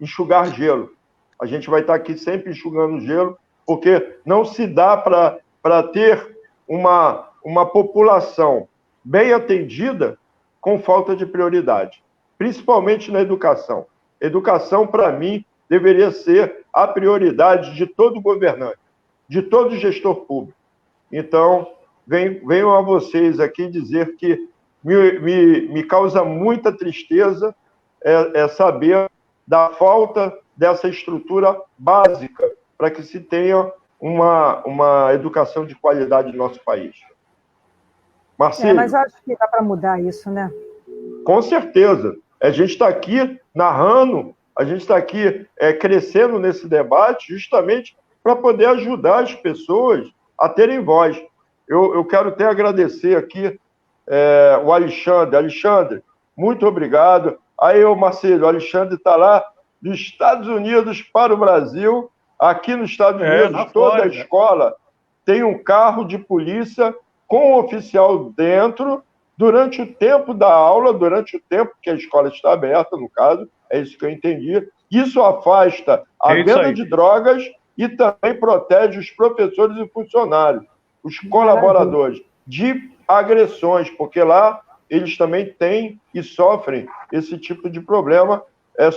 enxugar gelo. A gente vai estar aqui sempre enxugando gelo, porque não se dá para ter uma população bem atendida com falta de prioridade, principalmente na educação. Educação, para mim, deveria ser a prioridade de todo governante, de todo gestor público. Então, venho a vocês aqui dizer que me causa muita tristeza saber da falta dessa estrutura básica para que se tenha uma educação de qualidade no nosso país. Marcílio. Mas eu acho que dá para mudar isso, né? Com certeza. A gente está aqui narrando, a gente está aqui crescendo nesse debate justamente para poder ajudar as pessoas a terem voz. Eu quero até agradecer aqui o Alexandre. Alexandre, muito obrigado. Aí, Marcílio, o Alexandre está lá dos Estados Unidos para o Brasil. Aqui nos Estados Unidos, toda a escola tem um carro de polícia com um oficial dentro durante o tempo da aula, durante o tempo que a escola está aberta, no caso, é isso que eu entendi. Isso afasta a venda de drogas e também protege os professores e funcionários, os colaboradores, de agressões, porque lá eles também têm e sofrem esse tipo de problema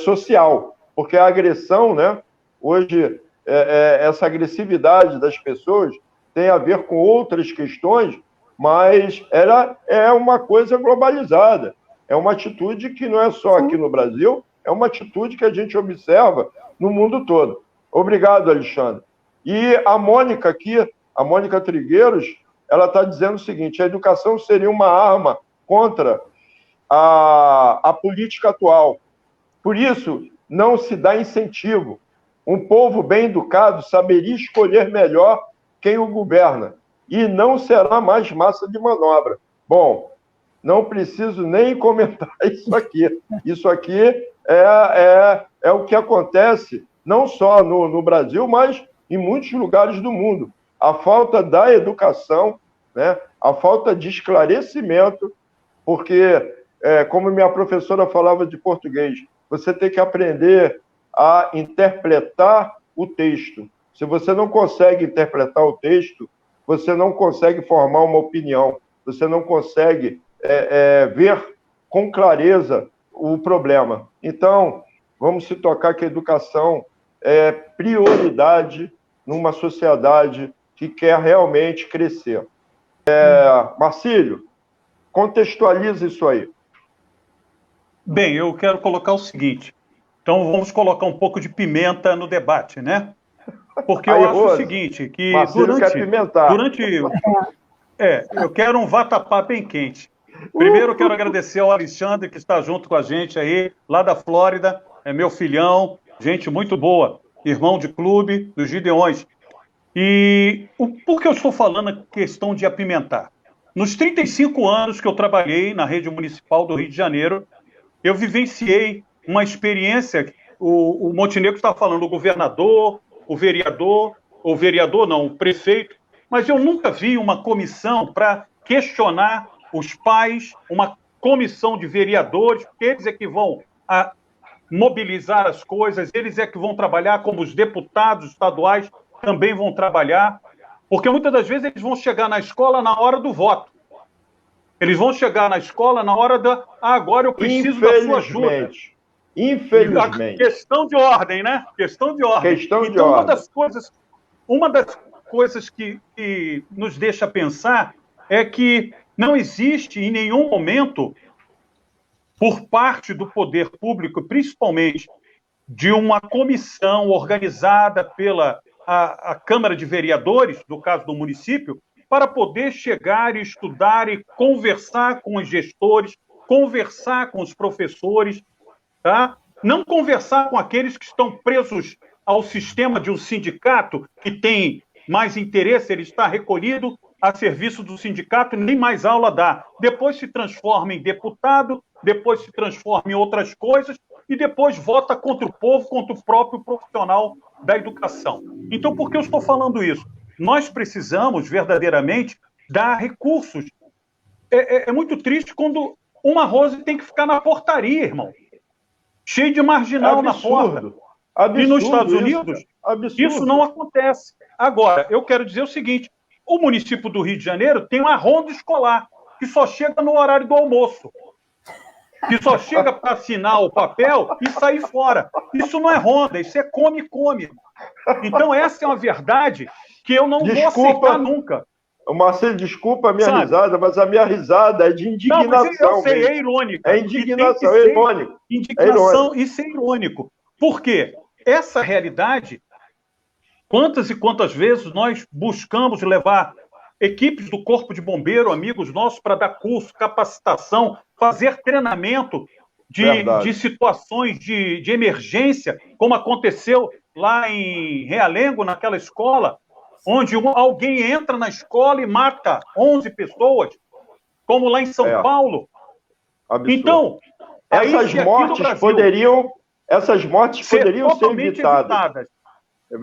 social, porque a agressão, né, hoje, essa agressividade das pessoas tem a ver com outras questões, mas ela é uma coisa globalizada, é uma atitude que não é só aqui no Brasil, é uma atitude que a gente observa no mundo todo. Obrigado, Alexandre. E a Mônica aqui, a Mônica Trigueiros, ela está dizendo o seguinte: a educação seria uma arma contra a política atual. Por isso, não se dá incentivo. Um povo bem educado saberia escolher melhor quem o governa e não será mais massa de manobra. Bom, não preciso nem comentar isso aqui. Isso aqui é o que acontece não só no Brasil, mas em muitos lugares do mundo. A falta da educação, né? A falta de esclarecimento, porque, como minha professora falava de português, você tem que aprender a interpretar o texto. Se você não consegue interpretar o texto, você não consegue formar uma opinião, você não consegue ver com clareza o problema. Então, vamos se tocar que a educação é prioridade numa sociedade que quer realmente crescer. Marcílio, contextualiza isso aí. Bem, eu quero colocar o seguinte. Então, vamos colocar um pouco de pimenta no debate, né? Porque eu acho o seguinte, que eu quero um vatapá bem quente. Primeiro, eu quero agradecer ao Alexandre, que está junto com a gente aí, lá da Flórida, é meu filhão, gente muito boa, irmão de clube dos Gideões. E por que eu estou falando a questão de apimentar? Nos 35 anos que eu trabalhei na rede municipal do Rio de Janeiro, eu vivenciei uma experiência, o Montenegro está falando, o governador, o vereador não, o prefeito, mas eu nunca vi uma comissão para questionar os pais, uma comissão de vereadores, porque eles é que vão mobilizar as coisas, eles é que vão trabalhar, como os deputados estaduais também vão trabalhar, porque muitas das vezes eles vão chegar na escola na hora do voto. Eles vão chegar na escola na hora agora eu preciso da sua ajuda. Infelizmente. Questão de ordem, né? Questão de ordem. Então, uma das coisas que nos deixa pensar é que não existe em nenhum momento, por parte do poder público, principalmente de uma comissão organizada pela a Câmara de Vereadores, no caso do município, para poder chegar e estudar e conversar com os gestores, conversar com os professores, tá? Não conversar com aqueles que estão presos ao sistema de um sindicato que tem mais interesse, ele está recolhido a serviço do sindicato e nem mais aula dá. Depois se transforma em deputado, depois se transforma em outras coisas e depois vota contra o povo, contra o próprio profissional da educação. Então, por que eu estou falando isso? Nós precisamos, verdadeiramente, dar recursos. É muito triste quando uma Rose tem que ficar na portaria, irmão. Cheio de marginal na porta. Absurdo, e nos Estados Unidos, isso não acontece. Agora, eu quero dizer o seguinte, o município do Rio de Janeiro tem uma ronda escolar, que só chega no horário do almoço. Que só chega para assinar o papel e sair fora. Isso não é ronda, isso é come-come. Então, essa é uma verdade que eu não vou aceitar nunca. Marcelo, desculpa a minha risada, mas a minha risada é de indignação. Não, mas eu sei, é irônica. É indignação, é irônico. Indignação e ser irônico. Por quê? Essa realidade, quantas e quantas vezes nós buscamos levar equipes do Corpo de Bombeiro, amigos nossos, para dar curso, capacitação, fazer treinamento de situações de emergência, como aconteceu lá em Realengo, naquela escola, onde alguém entra na escola e mata 11 pessoas, como lá em São Paulo. Absurdo. Então, essas mortes poderiam ser evitadas.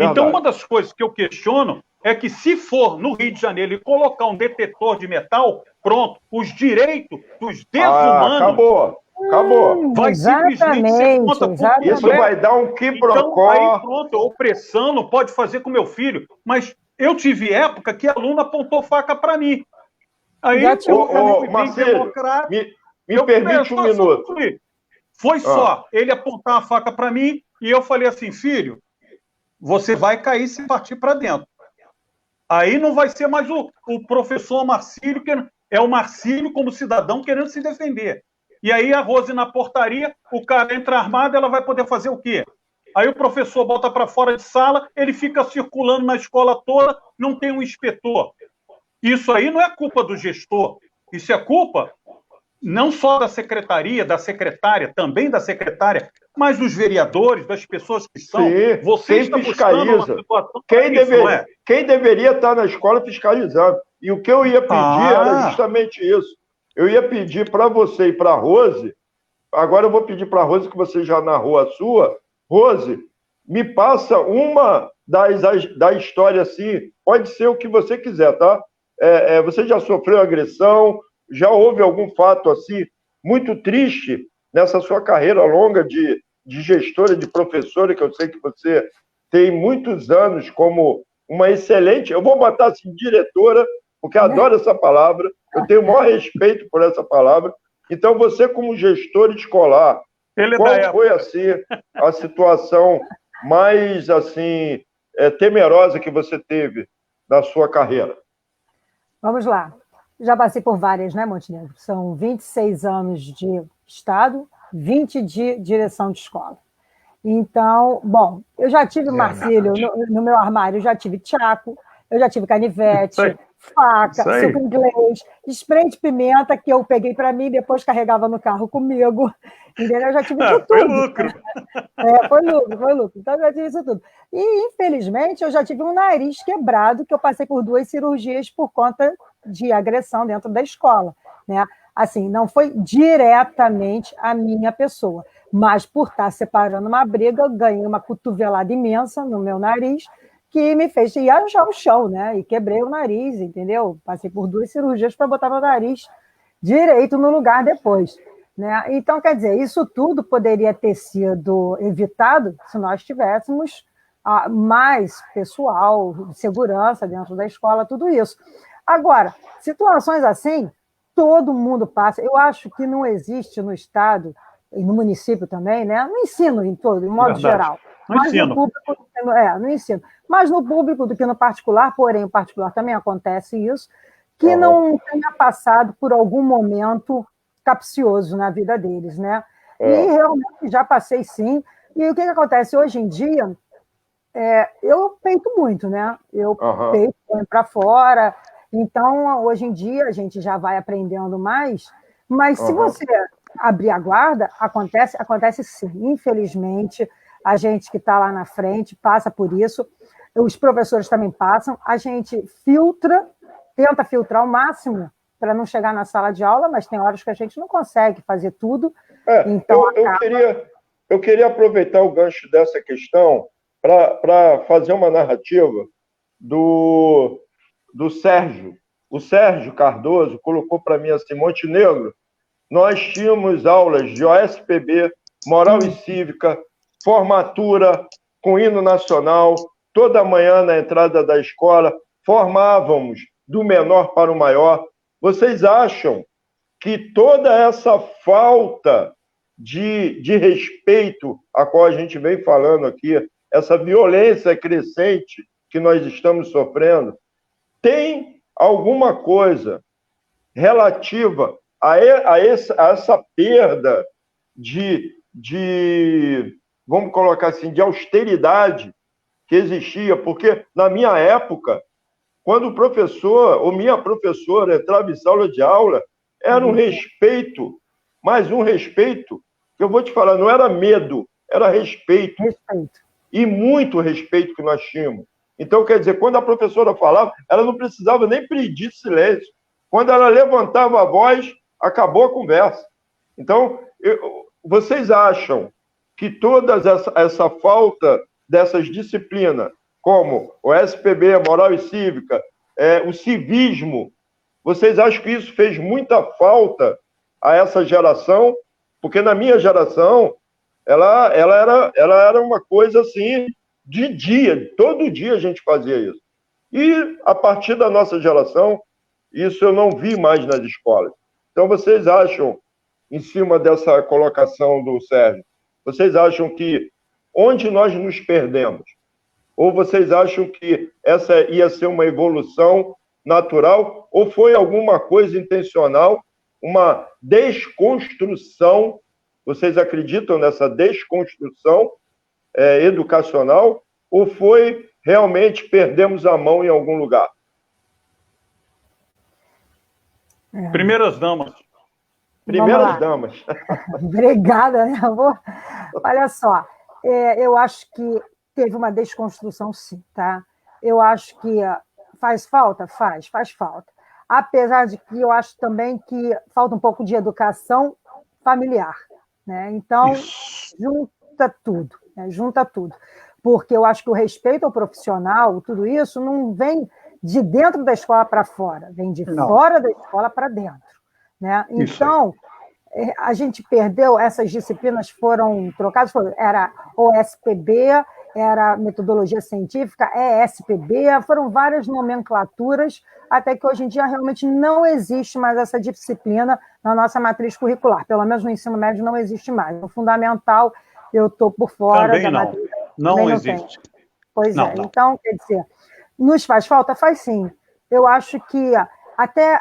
Então, uma das coisas que eu questiono é que, se for no Rio de Janeiro e colocar um detetor de metal, pronto, os direitos dos desumanos... Acabou. Vai simplesmente ser conta por isso vai dar um quiprocó. Então, aí pronto, opressão não pode fazer com meu filho. Mas eu tive época que aluno apontou faca para mim. Aí, Marcelo, me permite um minuto. Foi só ele apontar a faca para mim e eu falei assim, filho, você vai cair se partir para dentro. Aí não vai ser mais o professor Marcílio, que é o Marcílio como cidadão querendo se defender. E aí a Rose na portaria, o cara entra armado, ela vai poder fazer o quê? Aí o professor bota para fora de sala, ele fica circulando na escola toda, não tem um inspetor. Isso aí não é culpa do gestor, isso é culpa não só da secretaria, da secretária, também da secretária, mas dos vereadores, das pessoas que são. Você está fiscaliza. Quem deveria estar na escola fiscalizando. E o que eu ia pedir era justamente isso. Eu ia pedir para você e para a Rose, agora eu vou pedir para a Rose, que você já narrou a sua. Rose, me passa uma da história assim, pode ser o que você quiser, tá? Você já sofreu agressão, já houve algum fato assim muito triste nessa sua carreira longa de gestora, de professora, que eu sei que você tem muitos anos como uma excelente, eu vou botar assim, diretora, porque adoro essa palavra, eu tenho o maior respeito por essa palavra. Então, você como gestor escolar, qual foi assim, a situação mais assim, temerosa que você teve na sua carreira? Vamos lá. Já passei por várias, né, Montenegro? São 26 anos de Estado, 20 de direção de escola. Então, bom, eu já tive Marcílio no meu armário, eu já tive tchaco, eu já tive canivete, faca, suco inglês, spray de pimenta que eu peguei para mim e depois carregava no carro comigo. Entendeu? Eu já tive de tudo. Foi lucro. Foi lucro. Então, eu já tive isso tudo. E, infelizmente, eu já tive um nariz quebrado, que eu passei por 2 cirurgias por conta de agressão dentro da escola, né? Assim, não foi diretamente a minha pessoa, mas por estar separando uma briga, eu ganhei uma cotovelada imensa no meu nariz, que me fez ir ao chão, né? E quebrei o nariz, entendeu? Passei por 2 cirurgias para botar meu nariz direito no lugar depois. Né? Então, quer dizer, isso tudo poderia ter sido evitado se nós tivéssemos mais pessoal, segurança dentro da escola, tudo isso. Agora, situações assim, todo mundo passa. Eu acho que não existe no Estado, e no município também, né? No ensino, em todo, de modo geral. No ensino. No público, no ensino. Mais no público do que no particular, porém, o particular também acontece isso, que não tenha passado por algum momento capcioso na vida deles, né? E realmente já passei, sim. E o que acontece hoje em dia? Eu peito muito, né? Eu peito para fora. Então, hoje em dia, a gente já vai aprendendo mais, mas se você abrir a guarda, acontece sim. Infelizmente, a gente que está lá na frente passa por isso, os professores também passam, a gente tenta filtrar ao máximo para não chegar na sala de aula, mas tem horas que a gente não consegue fazer tudo. Então, eu queria aproveitar o gancho dessa questão para fazer uma narrativa do Sérgio. O Sérgio Cardoso colocou para mim assim: Montenegro, nós tínhamos aulas de OSPB, Moral e Cívica, formatura com hino nacional, toda manhã na entrada da escola, formávamos do menor para o maior. Vocês acham que toda essa falta de respeito a qual a gente vem falando aqui, essa violência crescente que nós estamos sofrendo, tem alguma coisa relativa a essa perda vamos colocar assim, de austeridade que existia? Porque na minha época, quando o professor ou minha professora entrava em sala de aula, era um respeito, mas um respeito que eu vou te falar, não era medo, era respeito. E muito respeito que nós tínhamos. Então, quer dizer, quando a professora falava, ela não precisava nem pedir silêncio. Quando ela levantava a voz, acabou a conversa. Então, vocês acham que toda essa falta dessas disciplinas, como o SPB, Moral e Cívica, o civismo, vocês acham que isso fez muita falta a essa geração? Porque na minha geração, ela era uma coisa assim, de dia, todo dia a gente fazia isso. E a partir da nossa geração, isso eu não vi mais nas escolas. Então vocês acham, em cima dessa colocação do Sérgio, vocês acham que onde nós nos perdemos? Ou vocês acham que essa ia ser uma evolução natural? Ou foi alguma coisa intencional, uma desconstrução? Vocês acreditam nessa desconstrução educacional? Ou foi realmente perdemos a mão em algum lugar? Primeiras damas. Primeiras damas. Obrigada, né? Olha só, eu acho que teve uma desconstrução, sim, tá? Eu acho que faz falta? Faz falta. Apesar de que eu acho também que falta um pouco de educação familiar, né? Então, junta tudo. Porque eu acho que o respeito ao profissional, tudo isso, não vem de dentro da escola para fora, vem de fora da escola para dentro. Né? Então, a gente perdeu, essas disciplinas foram trocadas, era OSPB, era metodologia científica, ESPB, foram várias nomenclaturas, até que hoje em dia realmente não existe mais essa disciplina na nossa matriz curricular, pelo menos no ensino médio não existe mais. No fundamental, eu estou por fora também da não. matriz. Não existe. Pois é, então, quer dizer, nos faz falta? Faz sim. Eu acho que até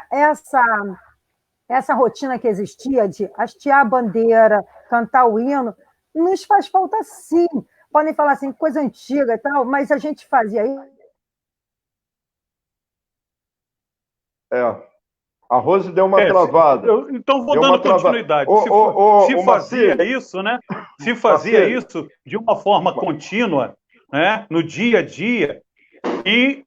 essa rotina que existia de hastear a bandeira, cantar o hino, nos faz falta sim. Podem falar assim, coisa antiga e tal, mas a gente fazia isso. A Rose deu uma travada. Então, vou dando continuidade. Se fazia isso, né? Se fazia isso de uma forma contínua, né? No dia a dia, e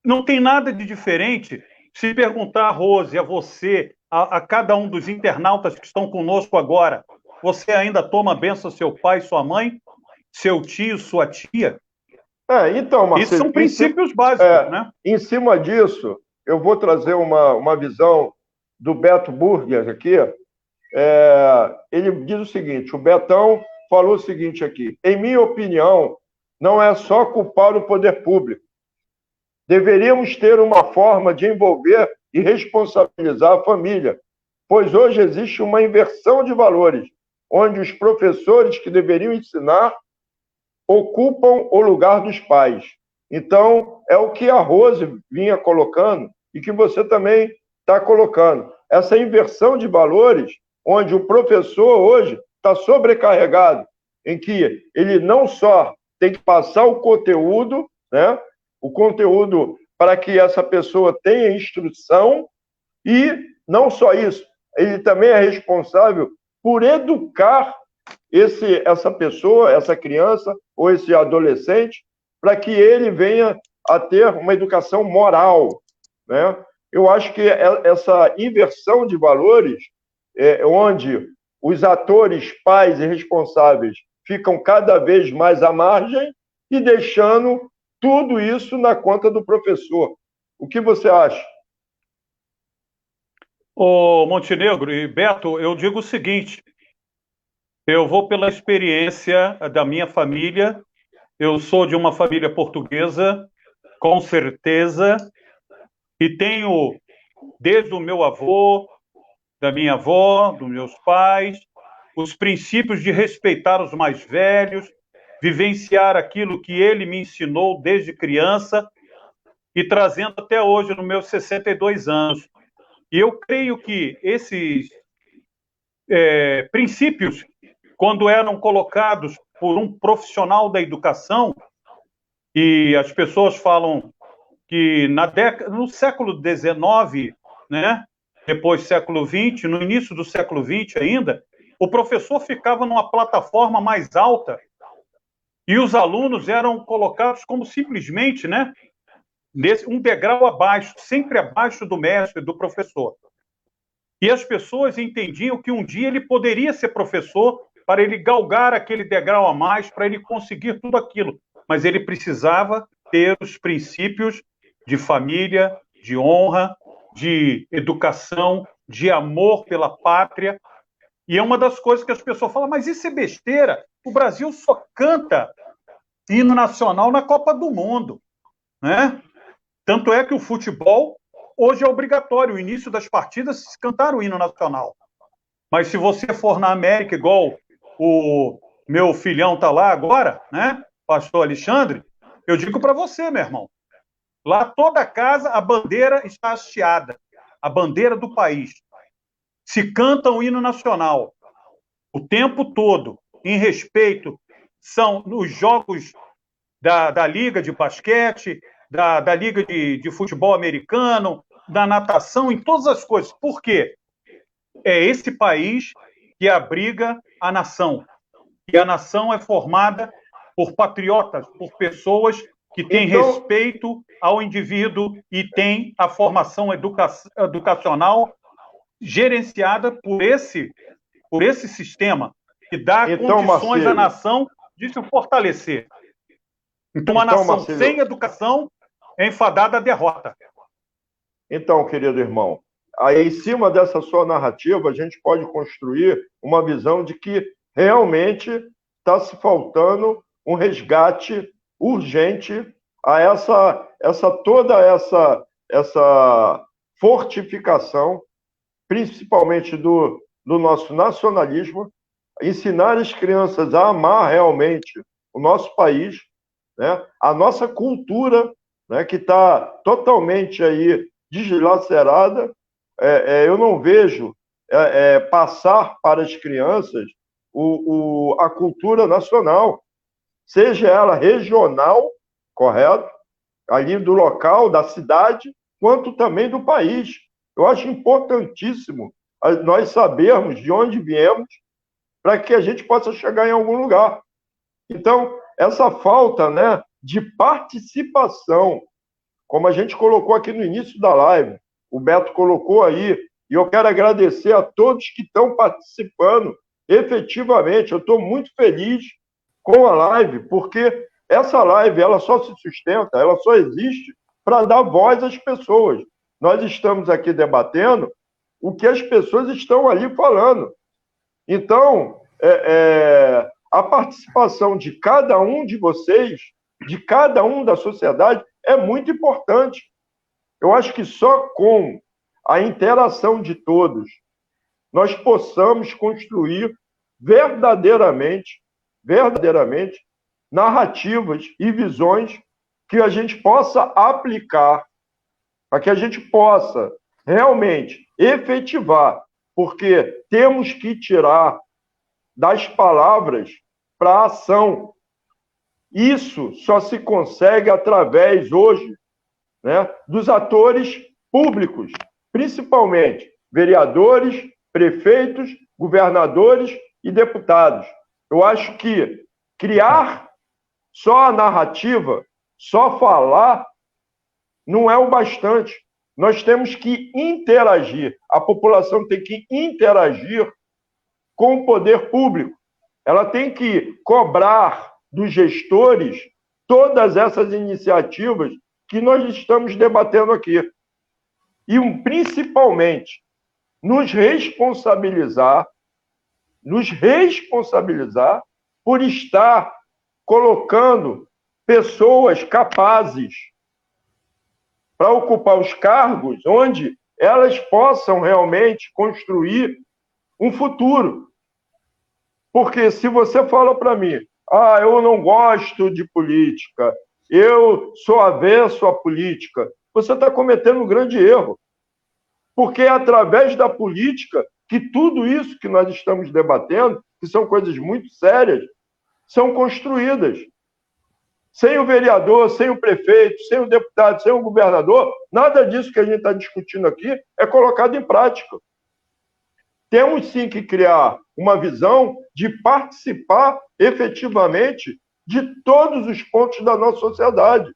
não tem nada de diferente se perguntar a Rose, a você, a cada um dos internautas que estão conosco agora, você ainda toma benção seu pai, sua mãe, seu tio, sua tia? Então, Marcelo, isso são princípios básicos, né? Em cima disso, eu vou trazer uma visão do Beto Burger aqui, ele diz o seguinte, o Betão falou o seguinte aqui, em minha opinião, não é só culpar o poder público. Deveríamos ter uma forma de envolver e responsabilizar a família, pois hoje existe uma inversão de valores, onde os professores que deveriam ensinar ocupam o lugar dos pais. Então, é o que a Rose vinha colocando e que você também está colocando. Essa inversão de valores, onde o professor hoje está sobrecarregado, em que ele não só tem que passar o conteúdo, né? O conteúdo para que essa pessoa tenha instrução, e não só isso, ele também é responsável por educar essa pessoa, essa criança ou esse adolescente, para que ele venha a ter uma educação moral, né? Eu acho que essa inversão de valores, onde os atores, pais e responsáveis ficam cada vez mais à margem e deixando tudo isso na conta do professor. O que você acha? Ô, Montenegro e Beto, eu digo o seguinte, eu vou pela experiência da minha família, eu sou de uma família portuguesa, com certeza, e tenho, desde o meu avô, da minha avó, dos meus pais, os princípios de respeitar os mais velhos, vivenciar aquilo que ele me ensinou desde criança e trazendo até hoje, nos meus 62 anos. E eu creio que esses princípios, quando eram colocados por um profissional da educação, e as pessoas falam que no século XIX, né, depois século XX, no início do século XX ainda, o professor ficava numa plataforma mais alta e os alunos eram colocados como simplesmente, né, um degrau abaixo, sempre abaixo do mestre, do professor. E as pessoas entendiam que um dia ele poderia ser professor para ele galgar aquele degrau a mais, para ele conseguir tudo aquilo. Mas ele precisava ter os princípios de família, de honra, de educação, de amor pela pátria. E é uma das coisas que as pessoas falam, mas isso é besteira. O Brasil só canta hino nacional na Copa do Mundo, né? Tanto é que o futebol hoje é obrigatório, o início das partidas se cantar o hino nacional. Mas se você for na América, igual o meu filhão está lá agora, né? Pastor Alexandre, eu digo para você, meu irmão, lá toda casa a bandeira está hasteada, a bandeira do país. Se canta o hino nacional o tempo todo, em respeito, são nos jogos da Liga de Basquete, da Liga de Futebol Americano, da natação, em todas as coisas. Por quê? É esse país que abriga a nação. E a nação é formada por patriotas, por pessoas que têm respeito ao indivíduo e têm a formação educacional gerenciada por esse sistema, que dá condições à nação de se fortalecer. Então, uma nação sem educação é enfadada à derrota. Então, querido irmão, aí em cima dessa sua narrativa, a gente pode construir uma visão de que realmente está se faltando um resgate urgente a toda essa fortificação, principalmente do nosso nacionalismo, ensinar as crianças a amar realmente o nosso país, né? A nossa cultura, né, que está totalmente aí deslacerada. Eu não vejo passar para as crianças a cultura nacional, seja ela regional, correto? Ali do local, da cidade, quanto também do país. Eu acho importantíssimo nós sabermos de onde viemos para que a gente possa chegar em algum lugar. Então, essa falta, né, de participação, como a gente colocou aqui no início da live, o Beto colocou aí, e eu quero agradecer a todos que estão participando efetivamente. Eu estou muito feliz com a live, porque essa live ela só se sustenta, ela só existe para dar voz às pessoas. Nós estamos aqui debatendo o que as pessoas estão ali falando. Então, a participação de cada um de vocês, de cada um da sociedade, é muito importante. Eu acho que só com a interação de todos nós possamos construir verdadeiramente narrativas e visões que a gente possa aplicar, para que a gente possa realmente efetivar, porque temos que tirar das palavras para a ação. Isso só se consegue através, hoje, né, dos atores públicos, principalmente vereadores, prefeitos, governadores e deputados. Eu acho que criar só a narrativa, só falar, não é o bastante. Nós temos que interagir. A população tem que interagir com o poder público. Ela tem que cobrar dos gestores todas essas iniciativas que nós estamos debatendo aqui. E, principalmente, nos responsabilizar por estar colocando pessoas capazes para ocupar os cargos onde elas possam realmente construir um futuro. Porque se você fala para mim, eu não gosto de política, eu sou avesso à política, você está cometendo um grande erro. Porque é através da política que tudo isso que nós estamos debatendo, que são coisas muito sérias, são construídas. Sem o vereador, sem o prefeito, sem o deputado, sem o governador, nada disso que a gente está discutindo aqui é colocado em prática. Temos sim que criar uma visão de participar efetivamente de todos os pontos da nossa sociedade.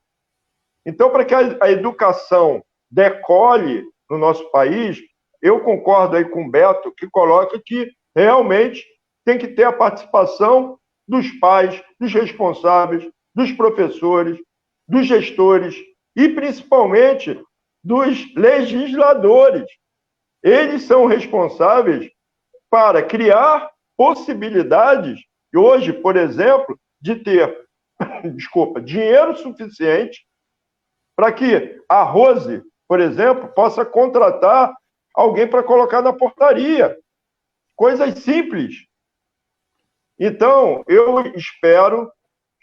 Então, para que a educação decole no nosso país, eu concordo aí com o Beto, que coloca que realmente tem que ter a participação dos pais, dos responsáveis, dos professores, dos gestores e, principalmente, dos legisladores. Eles são responsáveis para criar possibilidades, hoje, por exemplo, de ter, dinheiro suficiente para que a Rose, por exemplo, possa contratar alguém para colocar na portaria. Coisas simples. Então, eu espero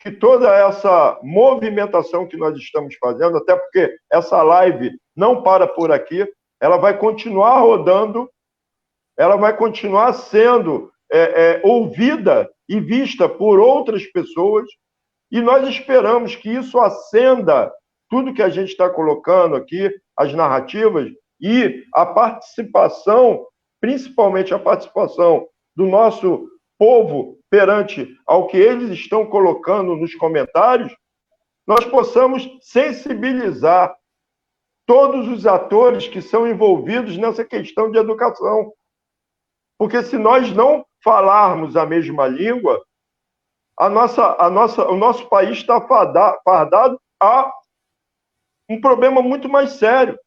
que toda essa movimentação que nós estamos fazendo, até porque essa live não para por aqui, ela vai continuar rodando, ela vai continuar sendo ouvida e vista por outras pessoas, e nós esperamos que isso acenda tudo que a gente está colocando aqui, as narrativas, e a participação, principalmente a participação do nosso povo perante ao que eles estão colocando nos comentários, nós possamos sensibilizar todos os atores que são envolvidos nessa questão de educação. Porque se nós não falarmos a mesma língua, o nosso país está fardado a um problema muito mais sério,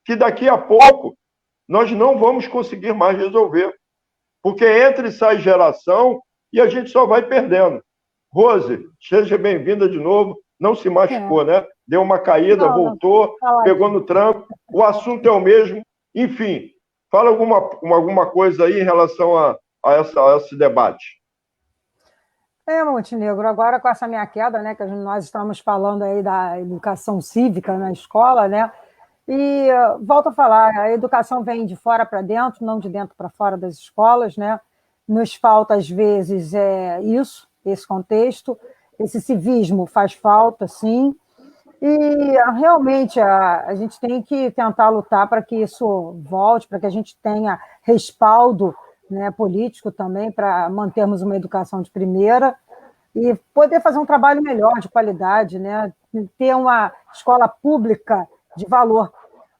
que daqui a pouco nós não vamos conseguir mais resolver. Porque entra e sai geração e a gente só vai perdendo. Rose, seja bem-vinda de novo. Não se machucou, né? Deu uma caída, voltou, pegou no tranco. O assunto é o mesmo. Enfim, fala alguma coisa aí em relação a esse debate. Montenegro, agora com essa minha queda, né, que nós estamos falando aí da educação cívica na escola, né? E volto a falar, a educação vem de fora para dentro, não de dentro para fora das escolas, né? Nos falta, às vezes, esse contexto, esse civismo faz falta, sim, e realmente a gente tem que tentar lutar para que isso volte, para que a gente tenha respaldo, né, político também, para mantermos uma educação de primeira e poder fazer um trabalho melhor, de qualidade, né? Ter uma escola pública de valor.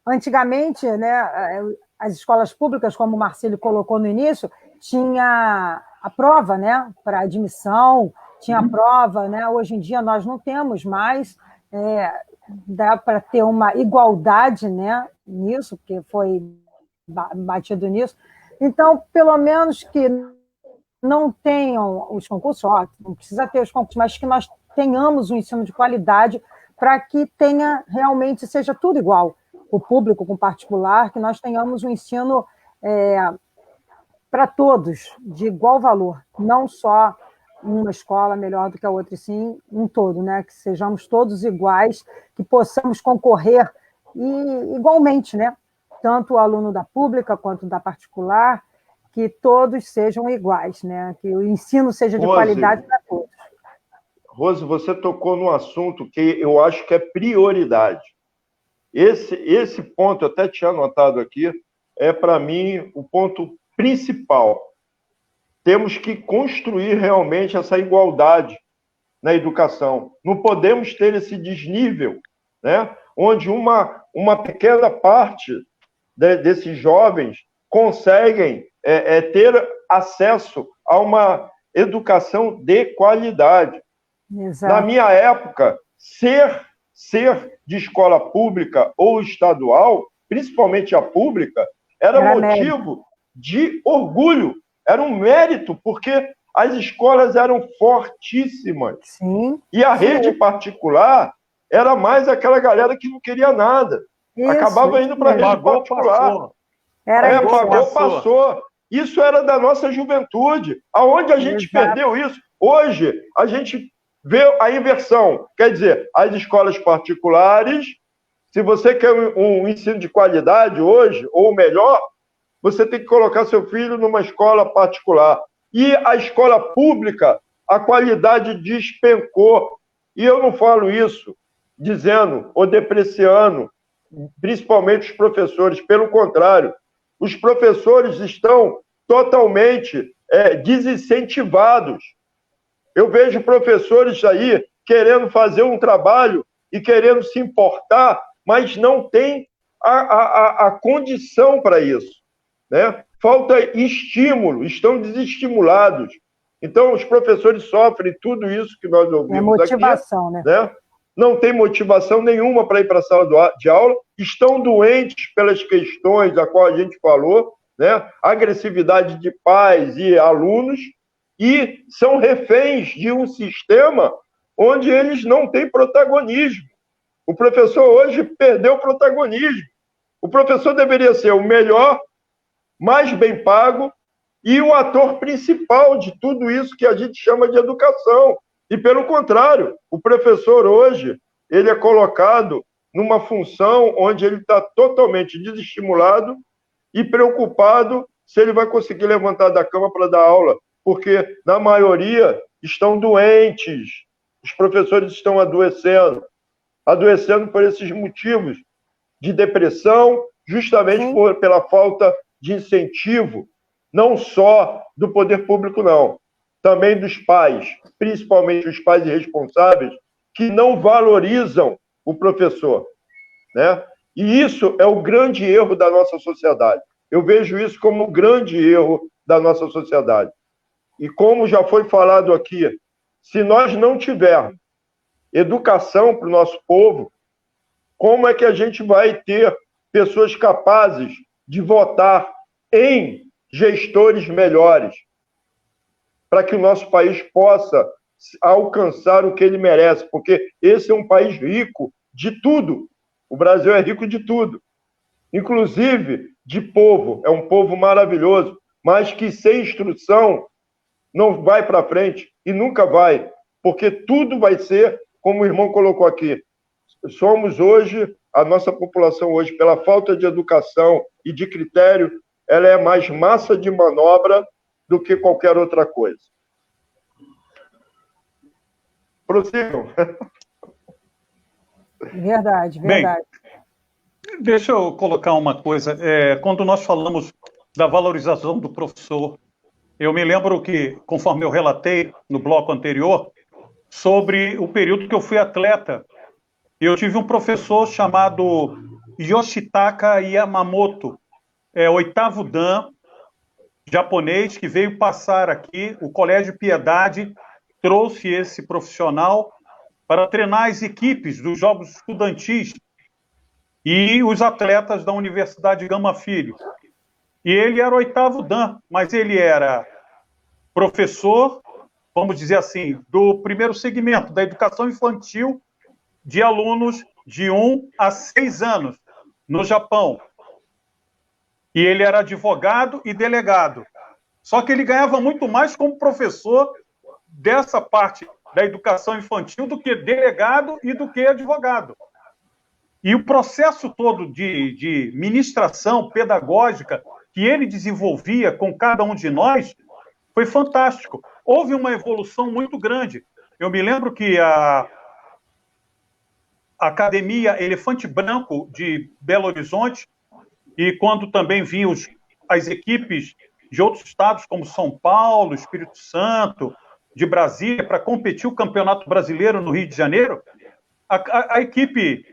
Antigamente, né, as escolas públicas, como o Marcílio colocou no início, tinha a prova, né, para admissão, tinha a prova, né? Hoje em dia nós não temos mais, dá para ter uma igualdade, né, nisso, porque foi batido nisso. Então, pelo menos que não tenham os concursos, não precisa ter os concursos, mas que nós tenhamos um ensino de qualidade para que tenha realmente, seja tudo igual, o público com o particular, que nós tenhamos um ensino para todos, de igual valor, não só uma escola melhor do que a outra, e sim um todo, né? Que sejamos todos iguais, que possamos concorrer igualmente, né? Tanto o aluno da pública quanto da particular, que todos sejam iguais, né? Que o ensino seja de qualidade para todos. Rose, você tocou num assunto que eu acho que é prioridade. Esse ponto, eu até tinha anotado aqui, é, para mim, o ponto principal. Temos que construir realmente essa igualdade na educação. Não podemos ter esse desnível, né? Onde uma pequena parte desses jovens conseguem ter acesso a uma educação de qualidade. Exato. Na minha época, ser de escola pública ou estadual, principalmente a pública, era motivo de orgulho, era um mérito, porque as escolas eram fortíssimas. Sim. E a rede particular era mais aquela galera que não queria nada. Acabava indo para a rede particular. Passou. Isso era da nossa juventude. Aonde a gente perdeu isso? Hoje, a gente vê a inversão. Quer dizer, as escolas particulares, se você quer um ensino de qualidade hoje, ou melhor, você tem que colocar seu filho numa escola particular. E a escola pública, a qualidade despencou. E eu não falo isso dizendo ou depreciando, principalmente os professores. Pelo contrário, os professores estão totalmente desincentivados. Eu vejo professores aí querendo fazer um trabalho e querendo se importar, mas não tem a condição para isso, né? Falta estímulo, estão desestimulados. Então, os professores sofrem tudo isso que nós ouvimos motivação, aqui, né? Não tem motivação nenhuma para ir para a sala de aula, estão doentes pelas questões a qual a gente falou, né? Agressividade de pais e alunos, e são reféns de um sistema onde eles não têm protagonismo. O professor hoje perdeu o protagonismo. O professor deveria ser o melhor, mais bem pago e o ator principal de tudo isso que a gente chama de educação. E, pelo contrário, o professor hoje ele é colocado numa função onde ele está totalmente desestimulado e preocupado se ele vai conseguir levantar da cama para dar aula, porque, na maioria, estão doentes. Os professores estão adoecendo por esses motivos de depressão, justamente pela falta de incentivo, não só do poder público, não, também dos pais, principalmente os pais irresponsáveis, que não valorizam o professor, né? E isso é o grande erro da nossa sociedade. Eu vejo isso como um grande erro da nossa sociedade. E como já foi falado aqui, se nós não tivermos educação para o nosso povo, como é que a gente vai ter pessoas capazes de votar em gestores melhores para que o nosso país possa alcançar o que ele merece? Porque esse é um país rico de tudo. O Brasil é rico de tudo, inclusive de povo. É um povo maravilhoso, mas que sem instrução não vai para frente e nunca vai, porque tudo vai ser, como o irmão colocou aqui, somos hoje, a nossa população hoje, pela falta de educação e de critério, ela é mais massa de manobra do que qualquer outra coisa. Prossigam. Verdade. Bem, deixa eu colocar uma coisa. Quando nós falamos da valorização do professor, eu me lembro que, conforme eu relatei no bloco anterior, sobre o período que eu fui atleta, eu tive um professor chamado Yoshitaka Yamamoto, oitavo Dan, japonês, que veio passar aqui. O Colégio Piedade trouxe esse profissional para treinar as equipes dos Jogos Estudantis e os atletas da Universidade Gama Filho. E ele era o 8º Dan, mas ele era professor, vamos dizer assim, do primeiro segmento, da educação infantil de alunos de 1 a 6 anos, no Japão. E ele era advogado e delegado. Só que ele ganhava muito mais como professor dessa parte da educação infantil do que delegado e do que advogado. E o processo todo de ministração pedagógica que ele desenvolvia com cada um de nós foi fantástico. Houve uma evolução muito grande. Eu me lembro que a Academia Elefante Branco de Belo Horizonte, e quando também vinham as equipes de outros estados, como São Paulo, Espírito Santo, de Brasília, para competir o Campeonato Brasileiro no Rio de Janeiro, a equipe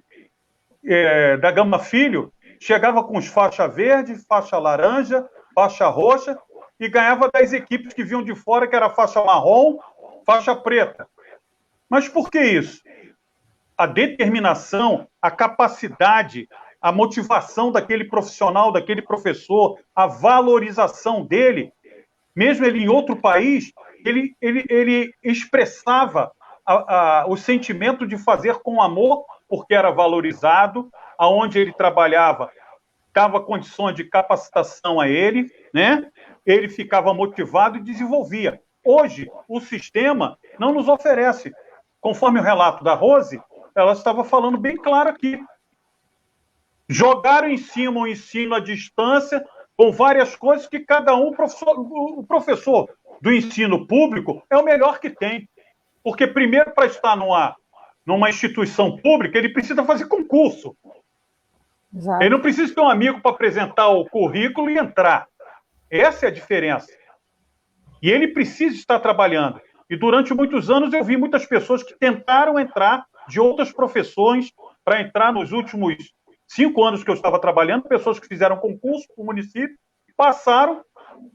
da Gama Filho chegava com os faixa verde, faixa laranja, faixa roxa, e ganhava das equipes que vinham de fora, que era faixa marrom, faixa preta. Mas por que isso? A determinação, a capacidade, a motivação daquele profissional, daquele professor, a valorização dele, mesmo ele em outro país, ele expressava o sentimento de fazer com amor, porque era valorizado, aonde ele trabalhava, dava condições de capacitação a ele, né? Ele ficava motivado e desenvolvia. Hoje, o sistema não nos oferece. Conforme o relato da Rose, ela estava falando bem claro aqui. Jogaram em cima o ensino à distância, com várias coisas que cada um, o professor do ensino público é o melhor que tem. Porque, primeiro, para estar numa instituição pública, ele precisa fazer concurso. Exato. Ele não precisa ter um amigo para apresentar o currículo e entrar. Essa é a diferença. E ele precisa estar trabalhando. E durante muitos anos eu vi muitas pessoas que tentaram entrar de outras profissões para entrar nos últimos 5 anos que eu estava trabalhando, pessoas que fizeram concurso para o município, passaram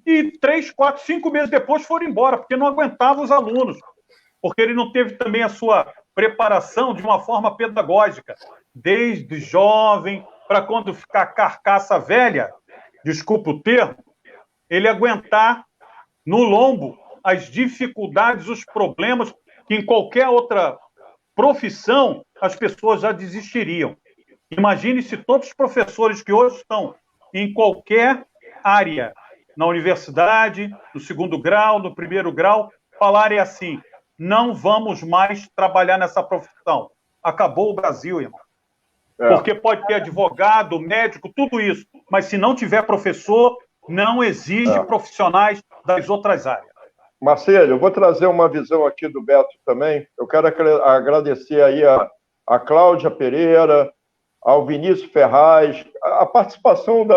e 3, 4, 5 meses depois foram embora, porque não aguentavam os alunos, porque ele não teve também a sua preparação de uma forma pedagógica, desde jovem, para quando ficar carcaça velha, desculpa o termo, ele aguentar no lombo as dificuldades, os problemas que em qualquer outra profissão as pessoas já desistiriam. Imagine se todos os professores que hoje estão em qualquer área, na universidade, no 2º grau, no 1º grau, falarem assim: não vamos mais trabalhar nessa profissão. Acabou o Brasil, irmão. Porque pode ter advogado, médico, tudo isso, mas se não tiver professor, não exige profissionais das outras áreas. Marcelo, eu vou trazer uma visão aqui do Beto também. Eu quero agradecer aí a Cláudia Pereira, ao Vinícius Ferraz. A participação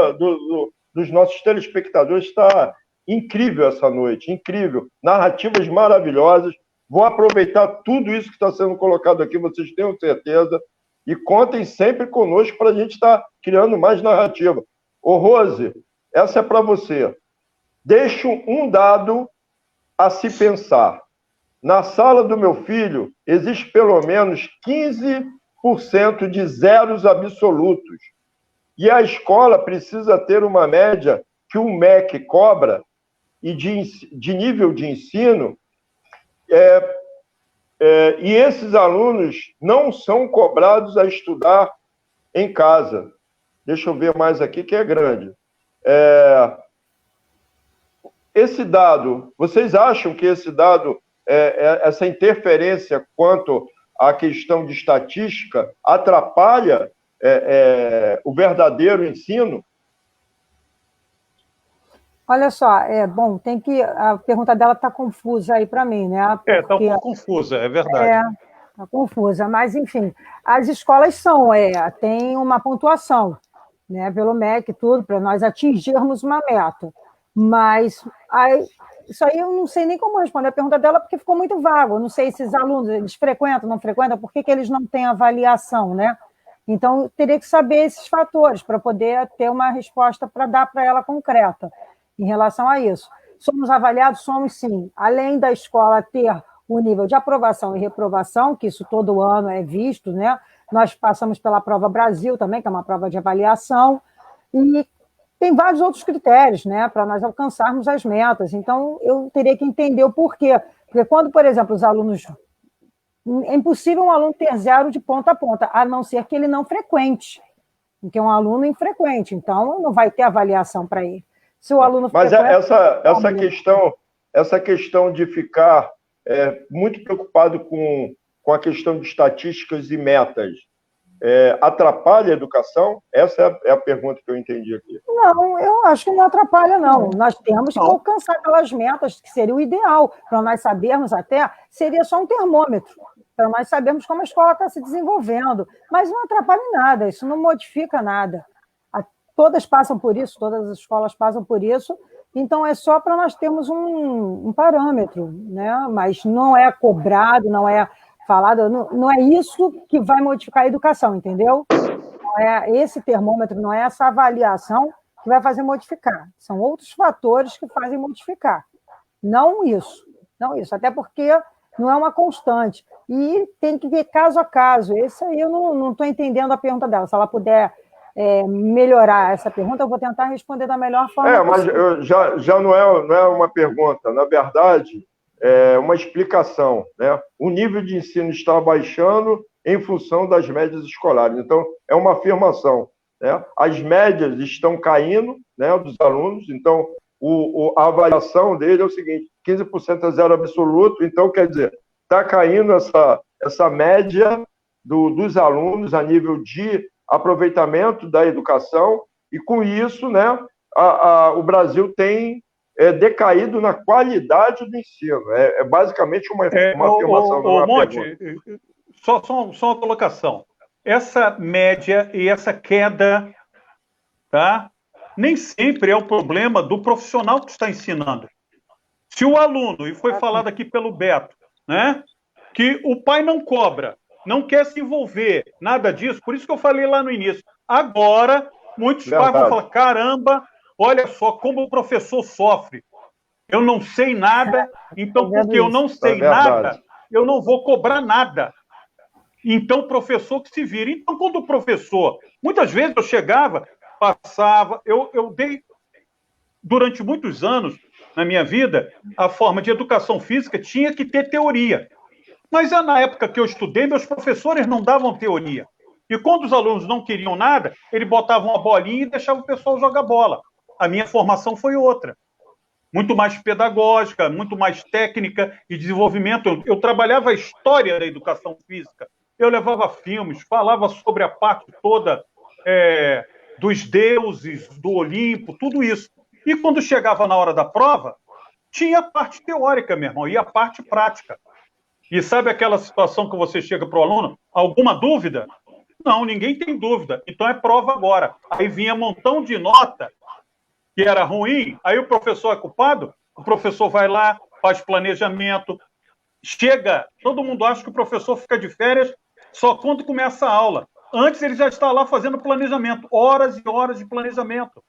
dos nossos telespectadores está incrível essa noite, incrível. Narrativas maravilhosas. Vou aproveitar tudo isso que está sendo colocado aqui, vocês tenham certeza, e contem sempre conosco para a gente estar criando mais narrativa. Ô, Rose, essa é para você. Deixo um dado a se pensar. Na sala do meu filho, existe pelo menos 15% de zeros absolutos. E a escola precisa ter uma média que o MEC cobra e de nível de ensino, e esses alunos não são cobrados a estudar em casa. Deixa eu ver mais aqui, que é grande. Esse dado, vocês acham que esse dado, essa interferência quanto à questão de estatística, atrapalha o verdadeiro ensino? Olha só, bom, a pergunta dela está confusa aí para mim, né? Está um pouco confusa, é verdade. Está confusa, mas, enfim, as escolas têm uma pontuação, né, pelo MEC e tudo, para nós atingirmos uma meta. Mas isso aí eu não sei nem como responder a pergunta dela, porque ficou muito vago. Eu não sei se esses alunos, eles frequentam, não frequentam, por que eles não têm avaliação, né? Então, eu teria que saber esses fatores para poder ter uma resposta para dar para ela concreta em relação a isso. Somos avaliados? Somos, sim. Além da escola ter o nível de aprovação e reprovação, que isso todo ano é visto, né? Nós passamos pela Prova Brasil também, que é uma prova de avaliação, e tem vários outros critérios, né, para nós alcançarmos as metas. Então, eu teria que entender o porquê. Porque quando, por exemplo, os alunos... É impossível um aluno ter 0 de ponta a ponta, a não ser que ele não frequente, porque é um aluno infrequente, então não vai ter avaliação para ele. Se o aluno Mas frequente, essa questão de ficar muito preocupado com a questão de estatísticas e metas, atrapalha a educação? Essa é a pergunta que eu entendi aqui. não, eu acho que não atrapalha, não. Nós temos que alcançar aquelas metas, que seria o ideal, para nós sabermos até, seria só um termômetro, para nós sabermos como a escola está se desenvolvendo. Mas não atrapalha em nada, isso não modifica nada. Todas passam por isso, todas as escolas passam por isso, então é só para nós termos um parâmetro, né? Mas não é cobrado, não é falado, não é isso que vai modificar a educação, entendeu? Não é esse termômetro, não é essa avaliação que vai fazer modificar. São outros fatores que fazem modificar. Não isso, até porque não é uma constante. E tem que ver caso a caso. Esse aí eu não estou entendendo a pergunta dela. Se ela puder melhorar essa pergunta, eu vou tentar responder da melhor forma possível. Mas já não é uma pergunta, na verdade, é uma explicação, né? O nível de ensino está baixando em função das médias escolares. Então, é uma afirmação, né? As médias estão caindo, né, dos alunos, então a avaliação dele é o seguinte: 15% é 0 absoluto, então, quer dizer, está caindo essa média dos alunos a nível de aproveitamento da educação, e com isso, né, o Brasil tem decaído na qualidade do ensino. É basicamente uma afirmação, não é uma pergunta. Só uma colocação. Essa média e essa queda, tá, nem sempre é o problema do profissional que está ensinando. Se o aluno, e foi falado aqui pelo Beto, né, que o pai não cobra, não quer se envolver, nada disso, por isso que eu falei lá no início. Agora, muitos pais vão falar: caramba, olha só como o professor sofre. Eu não sei nada, então, porque eu não sei nada, eu não vou cobrar nada. Então, o professor que se vira. Então, quando o professor... Muitas vezes eu chegava, passava... Eu dei, durante muitos anos, na minha vida, a forma de educação física tinha que ter teoria. Mas na época que eu estudei, meus professores não davam teoria. E quando os alunos não queriam nada, eles botavam uma bolinha e deixavam o pessoal jogar bola. A minha formação foi outra. Muito mais pedagógica, muito mais técnica e desenvolvimento. Eu trabalhava a história da educação física. Eu levava filmes, falava sobre a parte toda dos deuses, do Olimpo, tudo isso. E quando chegava na hora da prova, tinha a parte teórica, meu irmão, e a parte prática. E sabe aquela situação que você chega para o aluno? Alguma dúvida? Não, ninguém tem dúvida. Então é prova agora. Aí vinha um montão de nota que era ruim, aí o professor é culpado, o professor vai lá, faz planejamento, chega, todo mundo acha que o professor fica de férias só quando começa a aula. Antes ele já está lá fazendo planejamento, horas e horas de planejamento.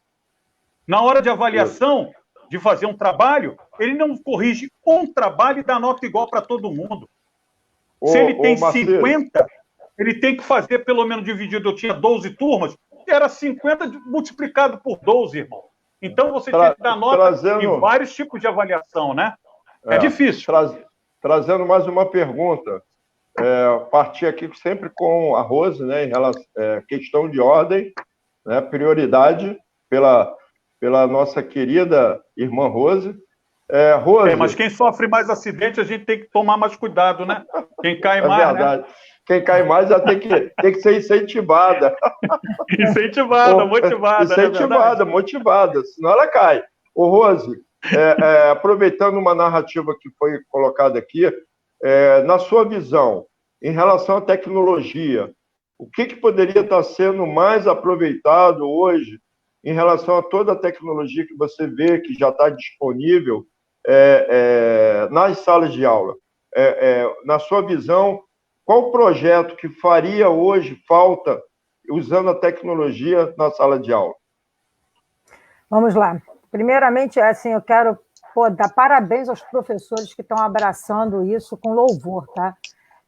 Na hora de avaliação, de fazer um trabalho, ele não corrige um trabalho e dá nota igual para todo mundo. Se ele tem 50, ele tem que fazer pelo menos dividido. Eu tinha 12 turmas, era 50 multiplicado por 12, irmão. Então você tinha que dar nota em vários tipos de avaliação, né? É difícil. Trazendo mais uma pergunta. Partir aqui sempre com a Rose, né, em relação questão de ordem, né, prioridade pela nossa querida irmã Rose. Rose, mas quem sofre mais acidente, a gente tem que tomar mais cuidado, né? Quem cai mais, verdade. Né? Quem cai mais já tem que ser incentivada. Motivada, motivada, senão ela cai. Ô, Rose, aproveitando uma narrativa que foi colocada aqui, na sua visão, em relação à tecnologia, o que poderia estar sendo mais aproveitado hoje em relação a toda a tecnologia que você vê que já está disponível nas salas de aula? Na sua visão, qual projeto que faria hoje falta usando a tecnologia na sala de aula? Vamos lá. Primeiramente, assim, eu quero dar parabéns aos professores que estão abraçando isso com louvor, tá?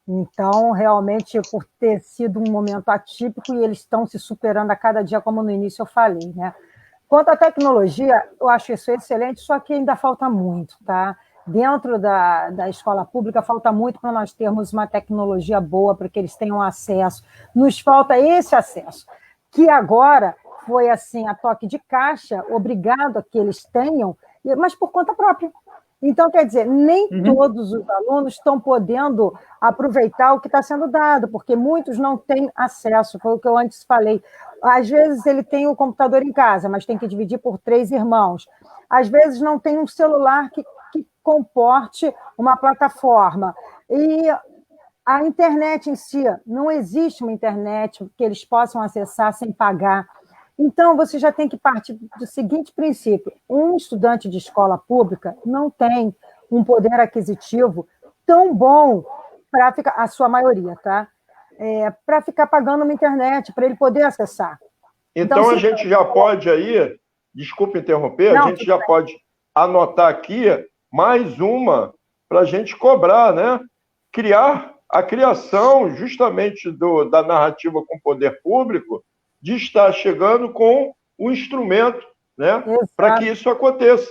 Então, realmente, por ter sido um momento atípico, e eles estão se superando a cada dia, como no início eu falei, né? Quanto à tecnologia, eu acho isso excelente, só que ainda falta muito, tá? Dentro da escola pública, falta muito para nós termos uma tecnologia boa, para que eles tenham acesso. Nos falta esse acesso, que agora foi assim, a toque de caixa, obrigado a que eles tenham, mas por conta própria. Então, quer dizer, nem todos os alunos estão podendo aproveitar o que está sendo dado, porque muitos não têm acesso, foi o que eu antes falei. Às vezes ele tem o computador em casa, mas tem que dividir por 3 irmãos. Às vezes não tem um celular que comporte uma plataforma. E a internet em si, não existe uma internet que eles possam acessar sem pagar. Então, você já tem que partir do seguinte princípio: um estudante de escola pública não tem um poder aquisitivo tão bom para ficar, a sua maioria, tá? Para ficar pagando uma internet, para ele poder acessar. Então a gente já pode aí, desculpa interromper, a gente já pode anotar aqui mais uma para a gente cobrar, né? Criar a criação justamente da narrativa com poder público, de estar chegando com um instrumento, né, para que isso aconteça.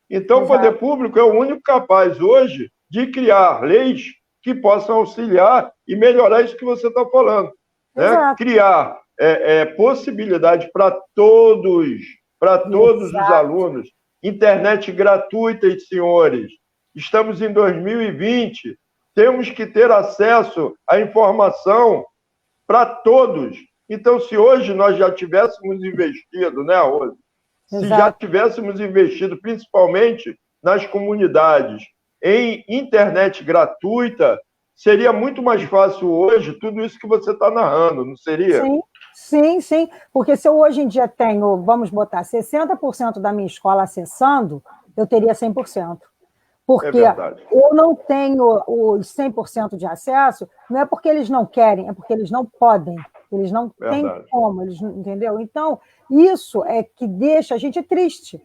Então, o poder público é o único capaz hoje de criar leis que possam auxiliar e melhorar isso que você está falando. Né? Criar possibilidade para todos os alunos. Internet gratuita, senhores. Estamos em 2020, temos que ter acesso à informação para todos. Então, se hoje nós já tivéssemos investido, né, Rose? Se já tivéssemos investido, principalmente nas comunidades, em internet gratuita, seria muito mais fácil hoje tudo isso que você está narrando, não seria? Sim. Porque se eu hoje em dia tenho, vamos botar, 60% da minha escola acessando, eu teria 100%. Porque eu não tenho os 100% de acesso, não é porque eles não querem, é porque eles não podem. Eles não têm como, entendeu? Então, isso é que deixa a gente triste.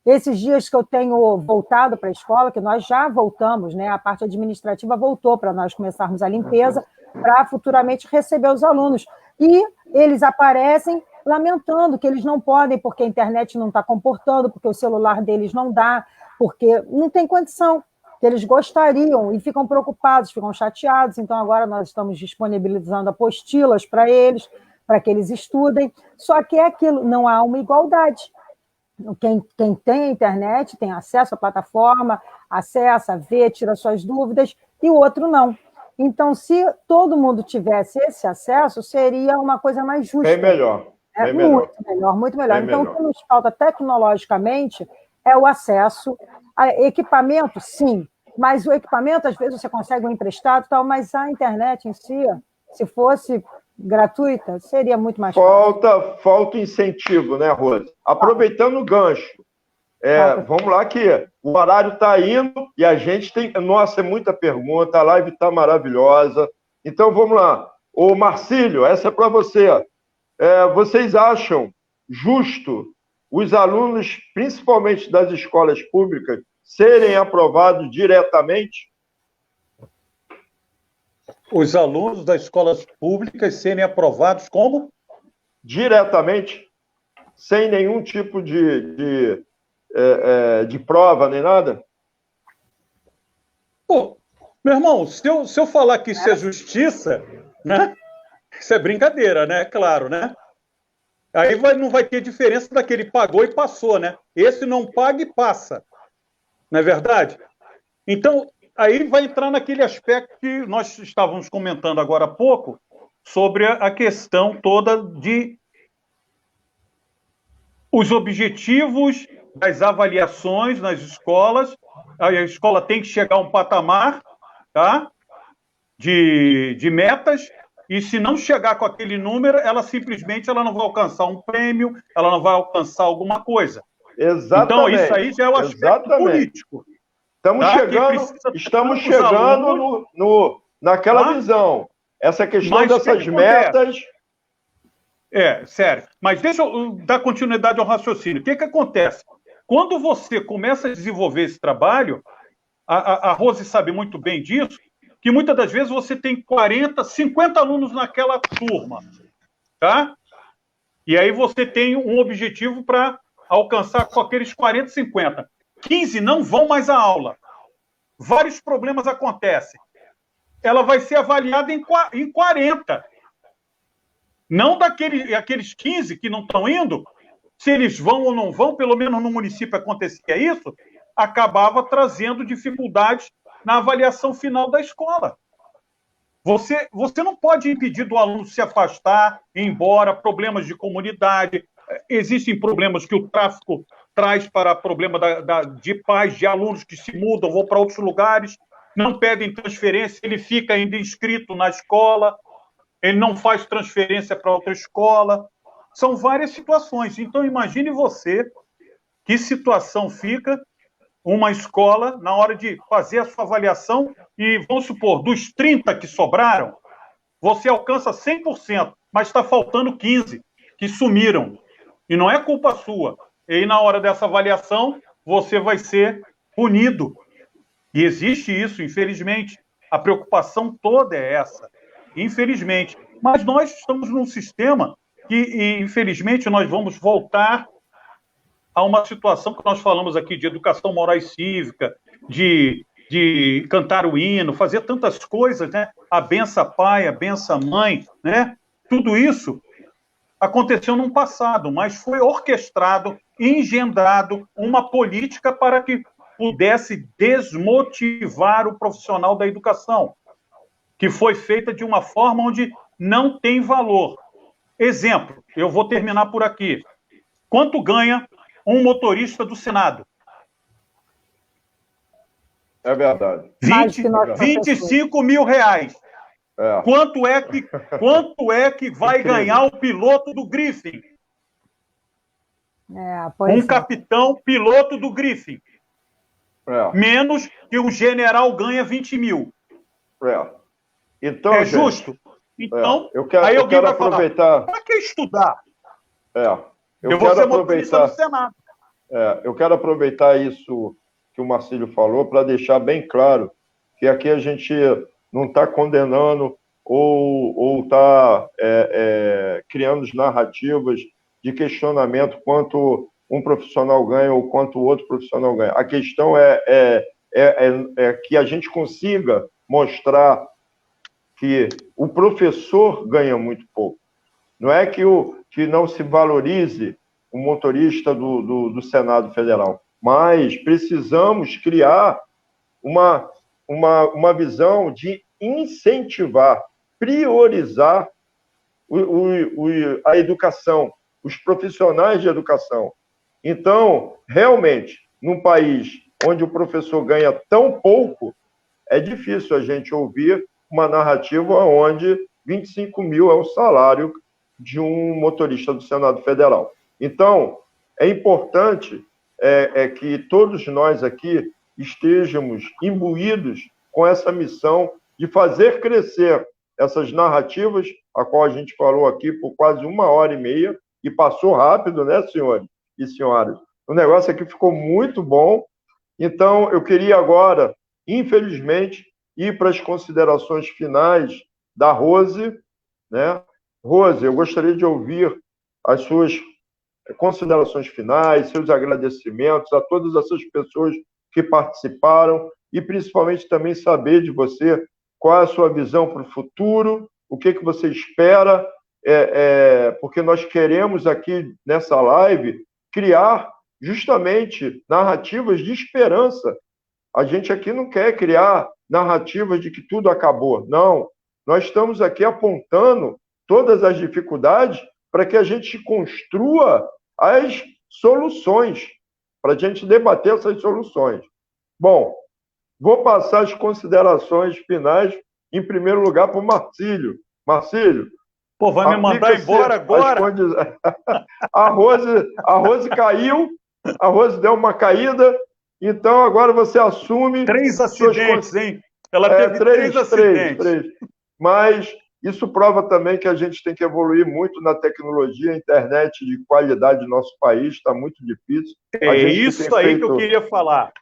Esses dias que eu tenho voltado para a escola, que nós já voltamos, né? A parte administrativa voltou para nós começarmos a limpeza, para futuramente receber os alunos. E eles aparecem lamentando que eles não podem, porque a internet não está comportando, porque o celular deles não dá, porque não tem condição, que eles gostariam e ficam preocupados, ficam chateados. Então, agora nós estamos disponibilizando apostilas para que eles estudem. Só que é aquilo, não há uma igualdade. Quem tem a internet tem acesso à plataforma, acessa, vê, tira suas dúvidas, e o outro não. Então, se todo mundo tivesse esse acesso, seria uma coisa mais justa. Bem melhor. Muito melhor. Então, o que nos falta tecnologicamente é o acesso a equipamento, sim, mas o equipamento, às vezes, você consegue um emprestado, tal, mas a internet em si, se fosse gratuita, seria muito mais fácil. Falta incentivo, né, Rose? Aproveitando o gancho, vamos lá que o horário está indo e a gente tem... Nossa, é muita pergunta, a live está maravilhosa. Então, vamos lá. Ô, Marcílio, essa é para você. Vocês acham justo os alunos, principalmente das escolas públicas, serem aprovados diretamente? Os alunos das escolas públicas serem aprovados como? Diretamente, sem nenhum tipo de prova nem nada? Pô, meu irmão, se eu falar que isso é justiça, né? Isso é brincadeira, né? Claro, né? Aí não vai ter diferença daquele pagou e passou, né? Esse não paga e passa. Não é verdade? Então, aí vai entrar naquele aspecto que nós estávamos comentando agora há pouco, sobre a questão toda de os objetivos das avaliações nas escolas. A escola tem que chegar a um patamar, tá? de metas, e se não chegar com aquele número, ela simplesmente não vai alcançar um prêmio, ela não vai alcançar alguma coisa. Exatamente. Então, isso aí já é o aspecto político. Estamos chegando naquela visão. Essa questão dessas metas... Sério. Mas deixa eu dar continuidade ao raciocínio. O que acontece? Quando você começa a desenvolver esse trabalho, a Rose sabe muito bem disso, que muitas das vezes você tem 40, 50 alunos naquela turma, tá? E aí você tem um objetivo para alcançar com aqueles 40, 50. 15 não vão mais à aula. Vários problemas acontecem. Ela vai ser avaliada em 40. Não aqueles 15 que não estão indo, se eles vão ou não vão, pelo menos no município acontecia isso, acabava trazendo dificuldades na avaliação final da escola. Você não pode impedir do aluno se afastar, ir embora, problemas de comunidade, existem problemas que o tráfico traz para problema de pais, de alunos que se mudam, vão para outros lugares, não pedem transferência, ele fica ainda inscrito na escola, ele não faz transferência para outra escola. São várias situações. Então, imagine você que situação fica uma escola na hora de fazer a sua avaliação e, vamos supor, dos 30 que sobraram, você alcança 100%, mas está faltando 15 que sumiram. E não é culpa sua. E aí, na hora dessa avaliação, você vai ser punido. E existe isso, infelizmente. A preocupação toda é essa, infelizmente. Mas nós estamos num sistema que, infelizmente, nós vamos voltar a uma situação que nós falamos aqui de educação moral e cívica, de cantar o hino, fazer tantas coisas, né? A benção pai, a benção mãe, né? Tudo isso aconteceu no passado, mas foi orquestrado, engendrado uma política para que pudesse desmotivar o profissional da educação, que foi feita de uma forma onde não tem valor. Exemplo, eu vou terminar por aqui. Quanto ganha um motorista do Senado? É verdade. 25 mil reais. É. Quanto é que vai ganhar o piloto do Griffin? Um capitão piloto do Griffin. Menos que um general ganha 20 mil. Então, é justo? Então, aí alguém vai aproveitar. Para que estudar? Eu vou quero ser motorista do Senado. Eu quero aproveitar isso que o Marcílio falou para deixar bem claro que aqui a gente não está condenando ou está criando narrativas de questionamento quanto um profissional ganha ou quanto o outro profissional ganha. A questão é que a gente consiga mostrar que o professor ganha muito pouco. Não é que não se valorize o motorista do Senado Federal, mas precisamos criar uma visão de incentivar, priorizar a educação, os profissionais de educação. Então, realmente, num país onde o professor ganha tão pouco, é difícil a gente ouvir uma narrativa onde 25 mil é o salário de um motorista do Senado Federal. Então, é importante que todos nós aqui estejamos imbuídos com essa missão de fazer crescer essas narrativas, a qual a gente falou aqui por quase 1h30, e passou rápido, né, senhores e senhoras? O negócio aqui ficou muito bom. Então, eu queria agora, infelizmente, ir para as considerações finais da Rose, né? Rose, eu gostaria de ouvir as suas considerações finais, seus agradecimentos a todas essas pessoas que participaram e, principalmente, também saber de você qual é a sua visão para o futuro, o que você espera, porque nós queremos aqui, nessa live, criar justamente narrativas de esperança. A gente aqui não quer criar narrativas de que tudo acabou. Não. Nós estamos aqui apontando todas as dificuldades para que a gente construa as soluções, para a gente debater essas soluções. Bom, vou passar as considerações finais, em primeiro lugar, para o Marcílio. Marcílio. Pô, vai me mandar embora agora? A Rose caiu, a Rose deu uma caída, então agora você assume... 3 acidentes, hein? Ela teve 3 acidentes. 3. Mas isso prova também que a gente tem que evoluir muito na tecnologia, a internet de qualidade do nosso país está muito difícil. É isso aí que eu queria falar.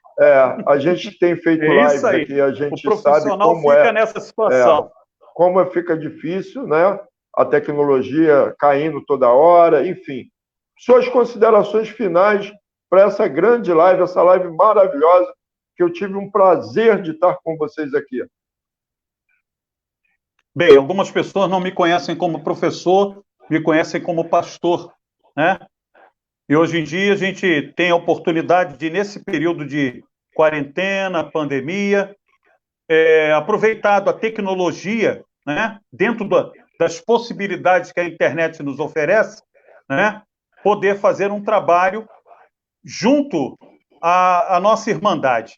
A gente tem feito lives aqui, a gente sabe como fica nessa situação. Como fica difícil, né? A tecnologia caindo toda hora, enfim. suas considerações finais para essa grande live, essa live maravilhosa, que eu tive um prazer de estar com vocês aqui. Bem, algumas pessoas não me conhecem como professor, me conhecem como pastor, né? E hoje em dia a gente tem a oportunidade de, nesse período de quarentena, pandemia, aproveitado a tecnologia, né, dentro das possibilidades que a internet nos oferece, né, poder fazer um trabalho junto à nossa irmandade.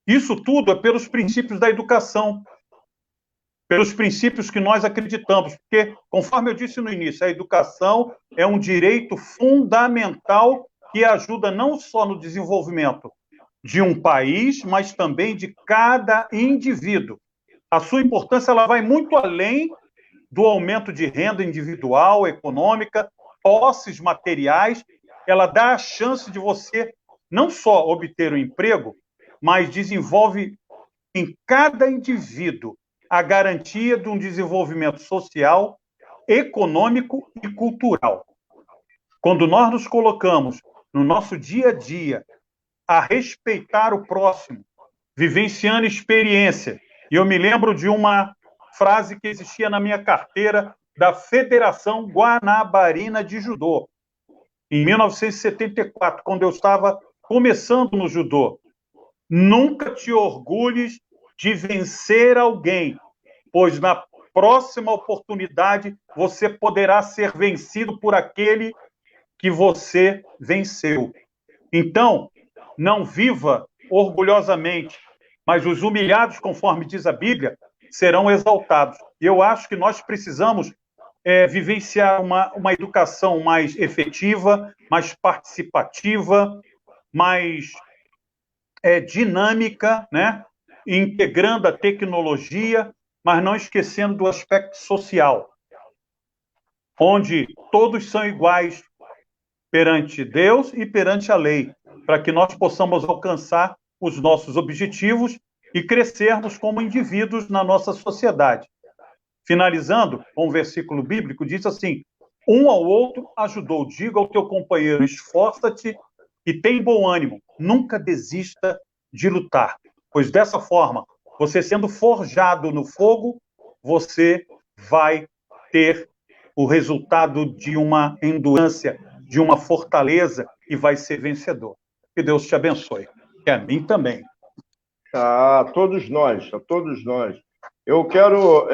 Isso tudo é pelos princípios da educação, pelos princípios que nós acreditamos, porque, conforme eu disse no início, a educação é um direito fundamental que ajuda não só no desenvolvimento de um país, mas também de cada indivíduo. A sua importância ela vai muito além do aumento de renda individual, econômica, posses materiais. Ela dá a chance de você não só obter um emprego, mas desenvolve em cada indivíduo a garantia de um desenvolvimento social, econômico e cultural. Quando nós nos colocamos no nosso dia a dia a respeitar o próximo, vivenciando experiência, e eu me lembro de uma frase que existia na minha carteira da Federação Guanabarina de Judô, em 1974, quando eu estava começando no judô. Nunca te orgulhes de vencer alguém, pois na próxima oportunidade você poderá ser vencido por aquele que você venceu. Então, não viva orgulhosamente, mas os humilhados, conforme diz a Bíblia, serão exaltados. Eu acho que nós precisamos vivenciar uma educação mais efetiva, mais participativa, mais dinâmica, né? Integrando a tecnologia, mas não esquecendo do aspecto social, onde todos são iguais perante Deus e perante a lei, para que nós possamos alcançar os nossos objetivos e crescermos como indivíduos na nossa sociedade. Finalizando com um versículo bíblico, diz assim: um ao outro ajudou. Diga ao teu companheiro, esforça-te e tem bom ânimo. Nunca desista de lutar, pois dessa forma, você sendo forjado no fogo, você vai ter o resultado de uma endurance, de uma fortaleza e vai ser vencedor. Que Deus te abençoe. E a mim também. A todos nós, a todos nós. Eu quero...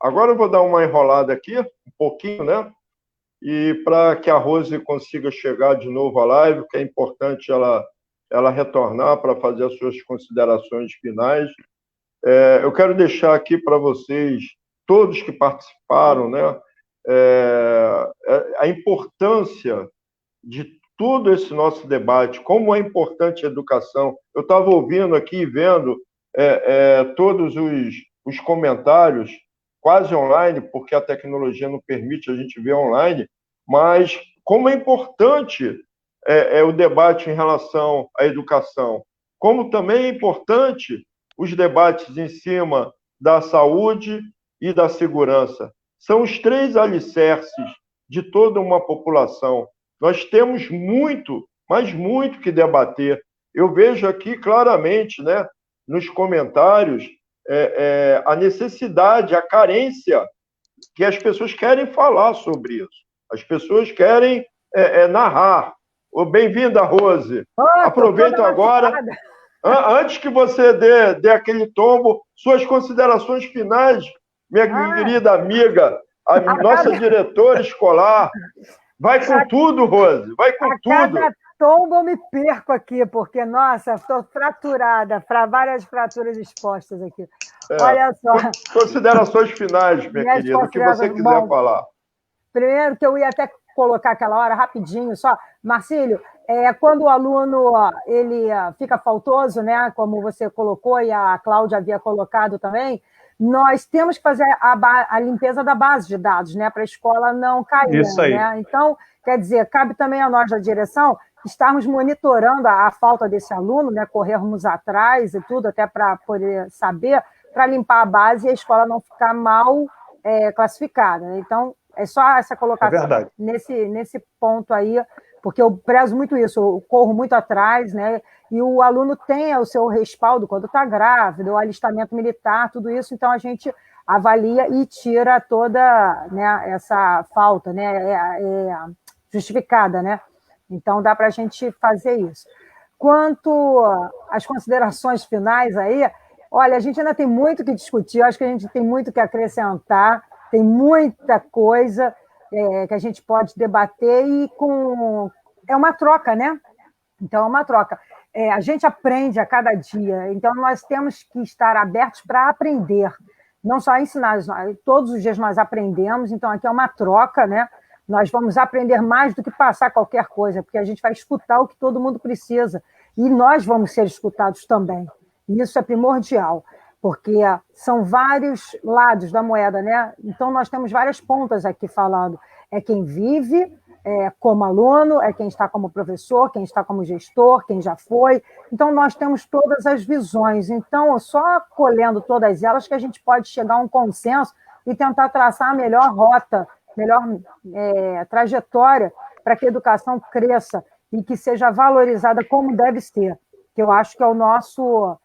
Agora eu vou dar uma enrolada aqui, um pouquinho, né? E para que a Rose consiga chegar de novo à live, que é importante ela retornar para fazer as suas considerações finais. Eu quero deixar aqui para vocês, todos que participaram, né? A importância de todo esse nosso debate, como é importante a educação. Eu estava ouvindo aqui e vendo todos os comentários, quase online, porque a tecnologia não permite a gente ver online, mas como é importante o debate em relação à educação, como também é importante os debates em cima da saúde e da segurança. São os três alicerces de toda uma população. Nós temos muito, mas muito que debater. Eu vejo aqui claramente, né, nos comentários, a necessidade, a carência que as pessoas querem falar sobre isso. As pessoas querem narrar. Bem-vinda, Rose. Aproveita agora, antes que você dê aquele tombo, suas considerações finais, minha querida amiga, a nossa diretora escolar. Vai com tudo, Rose, vai com tudo. Cada tombo eu me perco aqui, porque, nossa, estou fraturada, várias fraturas expostas aqui. Olha só. Considerações finais, minha querida, o que você quiser falar. Primeiro, que eu ia até colocar aquela hora rapidinho, só. Marcílio, quando o aluno ele fica faltoso, né, como você colocou e a Cláudia havia colocado também, nós temos que fazer a limpeza da base de dados, né, para a escola não cair. Isso aí. Né? Então, quer dizer, cabe também a nós da direção estarmos monitorando a falta desse aluno, né, corrermos atrás e tudo, até para poder saber, para limpar a base e a escola não ficar mal classificada. Né? Então, É só essa colocação nesse ponto aí, porque eu prezo muito isso, eu corro muito atrás, né? E o aluno tem o seu respaldo quando está grávido, o alistamento militar, tudo isso, então a gente avalia e tira toda, né, essa falta, né, justificada, né? Então dá para a gente fazer isso. Quanto às considerações finais aí, olha, a gente ainda tem muito que discutir, eu acho que a gente tem muito que acrescentar, tem muita coisa que a gente pode debater e é uma troca, né? Então, é uma troca. A gente aprende a cada dia, então nós temos que estar abertos para aprender, não só ensinar, todos os dias nós aprendemos, então aqui é uma troca, né? Nós vamos aprender mais do que passar qualquer coisa, porque a gente vai escutar o que todo mundo precisa, e nós vamos ser escutados também. E isso é primordial, porque são vários lados da moeda, né? Então, nós temos várias pontas aqui falando. É quem vive como aluno, é quem está como professor, quem está como gestor, quem já foi. Então, nós temos todas as visões. Então, só colhendo todas elas que a gente pode chegar a um consenso e tentar traçar a melhor rota, melhor trajetória para que a educação cresça e que seja valorizada como deve ser, que eu acho que é o nosso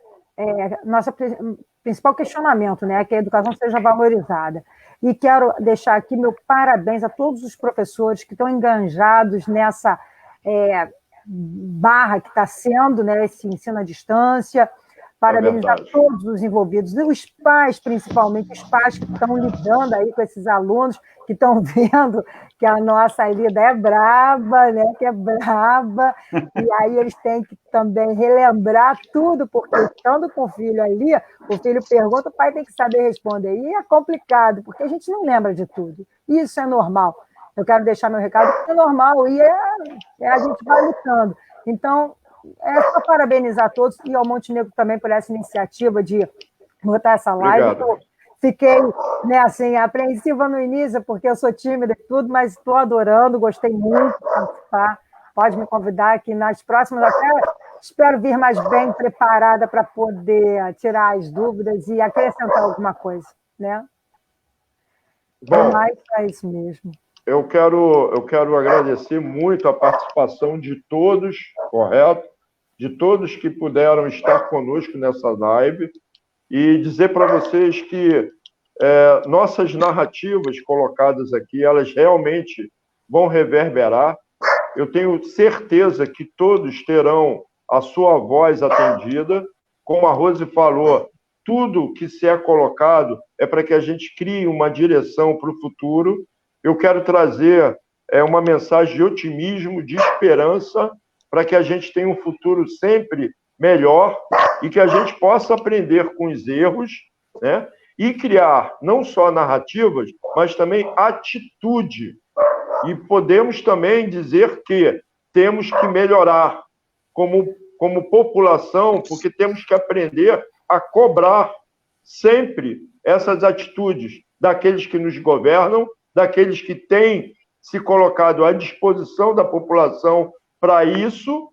principal questionamento, né? Que a educação seja valorizada. E quero deixar aqui meu parabéns a todos os professores que estão enganjados nessa barra que está sendo, né, esse ensino à distância. Parabenizar todos os envolvidos, e os pais, principalmente, os pais que estão lidando aí com esses alunos, que estão vendo que a nossa Elida é braba, né? Que é braba, e aí eles têm que também relembrar tudo, porque estando com o filho ali, o filho pergunta, o pai tem que saber responder, e é complicado, porque a gente não lembra de tudo, isso é normal. Eu quero deixar meu recado, que é normal, e a gente vai lutando. Então, é só parabenizar todos e ao Montenegro também por essa iniciativa de botar essa live. Eu fiquei, né, assim, apreensiva no início, porque eu sou tímida e tudo, mas estou adorando, gostei muito de participar. Pode me convidar aqui nas próximas, até espero vir mais bem preparada para poder tirar as dúvidas e acrescentar alguma coisa, né? Bom, mas é isso mesmo. Eu quero agradecer muito a participação de todos, correto? De todos que puderam estar conosco nessa live e dizer para vocês que nossas narrativas colocadas aqui, elas realmente vão reverberar. Eu tenho certeza que todos terão a sua voz atendida. Como a Rose falou, tudo que se é colocado é para que a gente crie uma direção para o futuro. Eu quero trazer uma mensagem de otimismo, de esperança, para que a gente tenha um futuro sempre melhor e que a gente possa aprender com os erros, né? E criar não só narrativas, mas também atitude. E podemos também dizer que temos que melhorar como população, porque temos que aprender a cobrar sempre essas atitudes daqueles que nos governam, daqueles que têm se colocado à disposição da população para isso,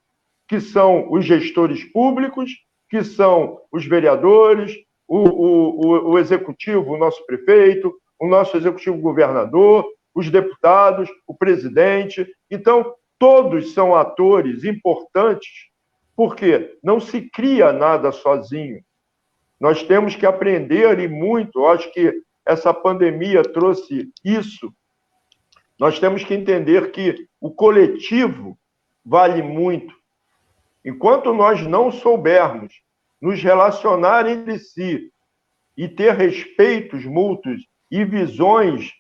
que são os gestores públicos, que são os vereadores, o executivo, o nosso prefeito, o nosso executivo governador, os deputados, o presidente. Então, todos são atores importantes, porque não se cria nada sozinho. Nós temos que aprender e muito. Eu acho que essa pandemia trouxe isso. Nós temos que entender que o coletivo vale muito. Enquanto nós não soubermos nos relacionar entre si e ter respeitos mútuos e visões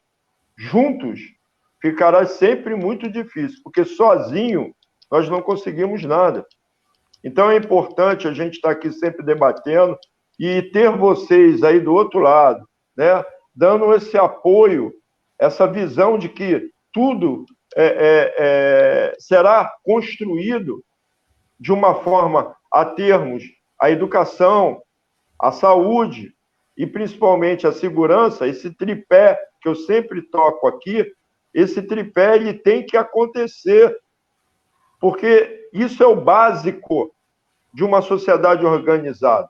juntos, ficará sempre muito difícil, porque sozinho nós não conseguimos nada. Então é importante a gente estar aqui sempre debatendo e ter vocês aí do outro lado, né, dando esse apoio, essa visão de que tudo será construído de uma forma a termos a educação, a saúde e principalmente a segurança, esse tripé que eu sempre toco aqui, esse tripé ele tem que acontecer, porque isso é o básico de uma sociedade organizada.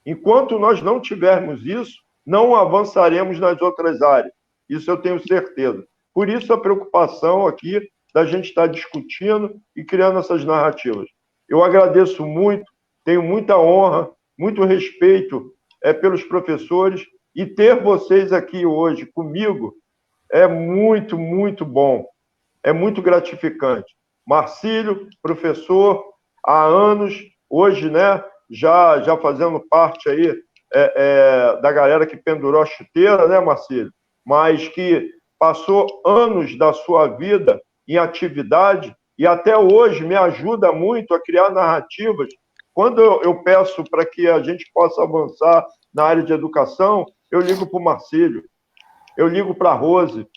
Enquanto nós não tivermos isso, não avançaremos nas outras áreas. Isso eu tenho certeza. Por isso a preocupação aqui da gente estar discutindo e criando essas narrativas. Eu agradeço muito, tenho muita honra, muito respeito pelos professores, e ter vocês aqui hoje comigo é muito, muito bom, é muito gratificante. Marcílio, professor há anos, hoje, né, já fazendo parte aí da galera que pendurou a chuteira, né, Marcílio? Mas que passou anos da sua vida em atividade e até hoje me ajuda muito a criar narrativas. Quando eu peço para que a gente possa avançar na área de educação, eu ligo para o Marcílio, eu ligo para a Rose.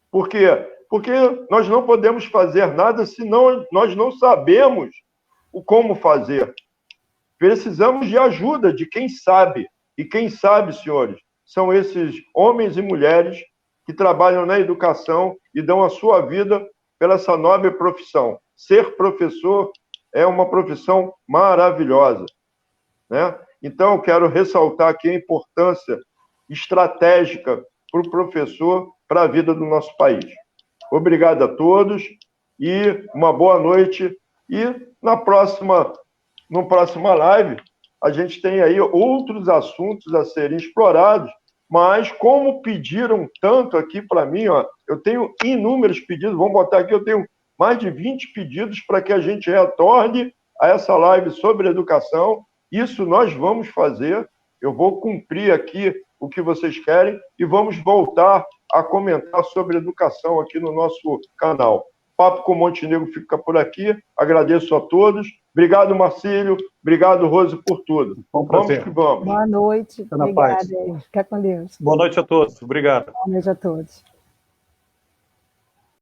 Por quê? Porque nós não podemos fazer nada se nós não sabemos como fazer. Precisamos de ajuda de quem sabe. E quem sabe, senhores, são esses homens e mulheres que trabalham na educação e dão a sua vida pela essa nobre profissão. Ser professor é uma profissão maravilhosa, né? Então, eu quero ressaltar aqui a importância estratégica para o professor, para a vida do nosso país. Obrigado a todos e uma boa noite. E no próxima live, a gente tem aí outros assuntos a serem explorados, mas como pediram tanto aqui para mim, ó, eu tenho inúmeros pedidos, vamos botar aqui, eu tenho mais de 20 pedidos para que a gente retorne a essa live sobre educação. Isso nós vamos fazer, eu vou cumprir aqui o que vocês querem e vamos voltar a comentar sobre educação aqui no nosso canal. Papo com Montenegro fica por aqui, agradeço a todos. Obrigado, Marcílio, obrigado, Rose, por tudo. Bom prazer. Vamos que vamos. Boa noite, obrigada. Fica com Deus. Boa noite a todos, obrigado. Boa noite a todos.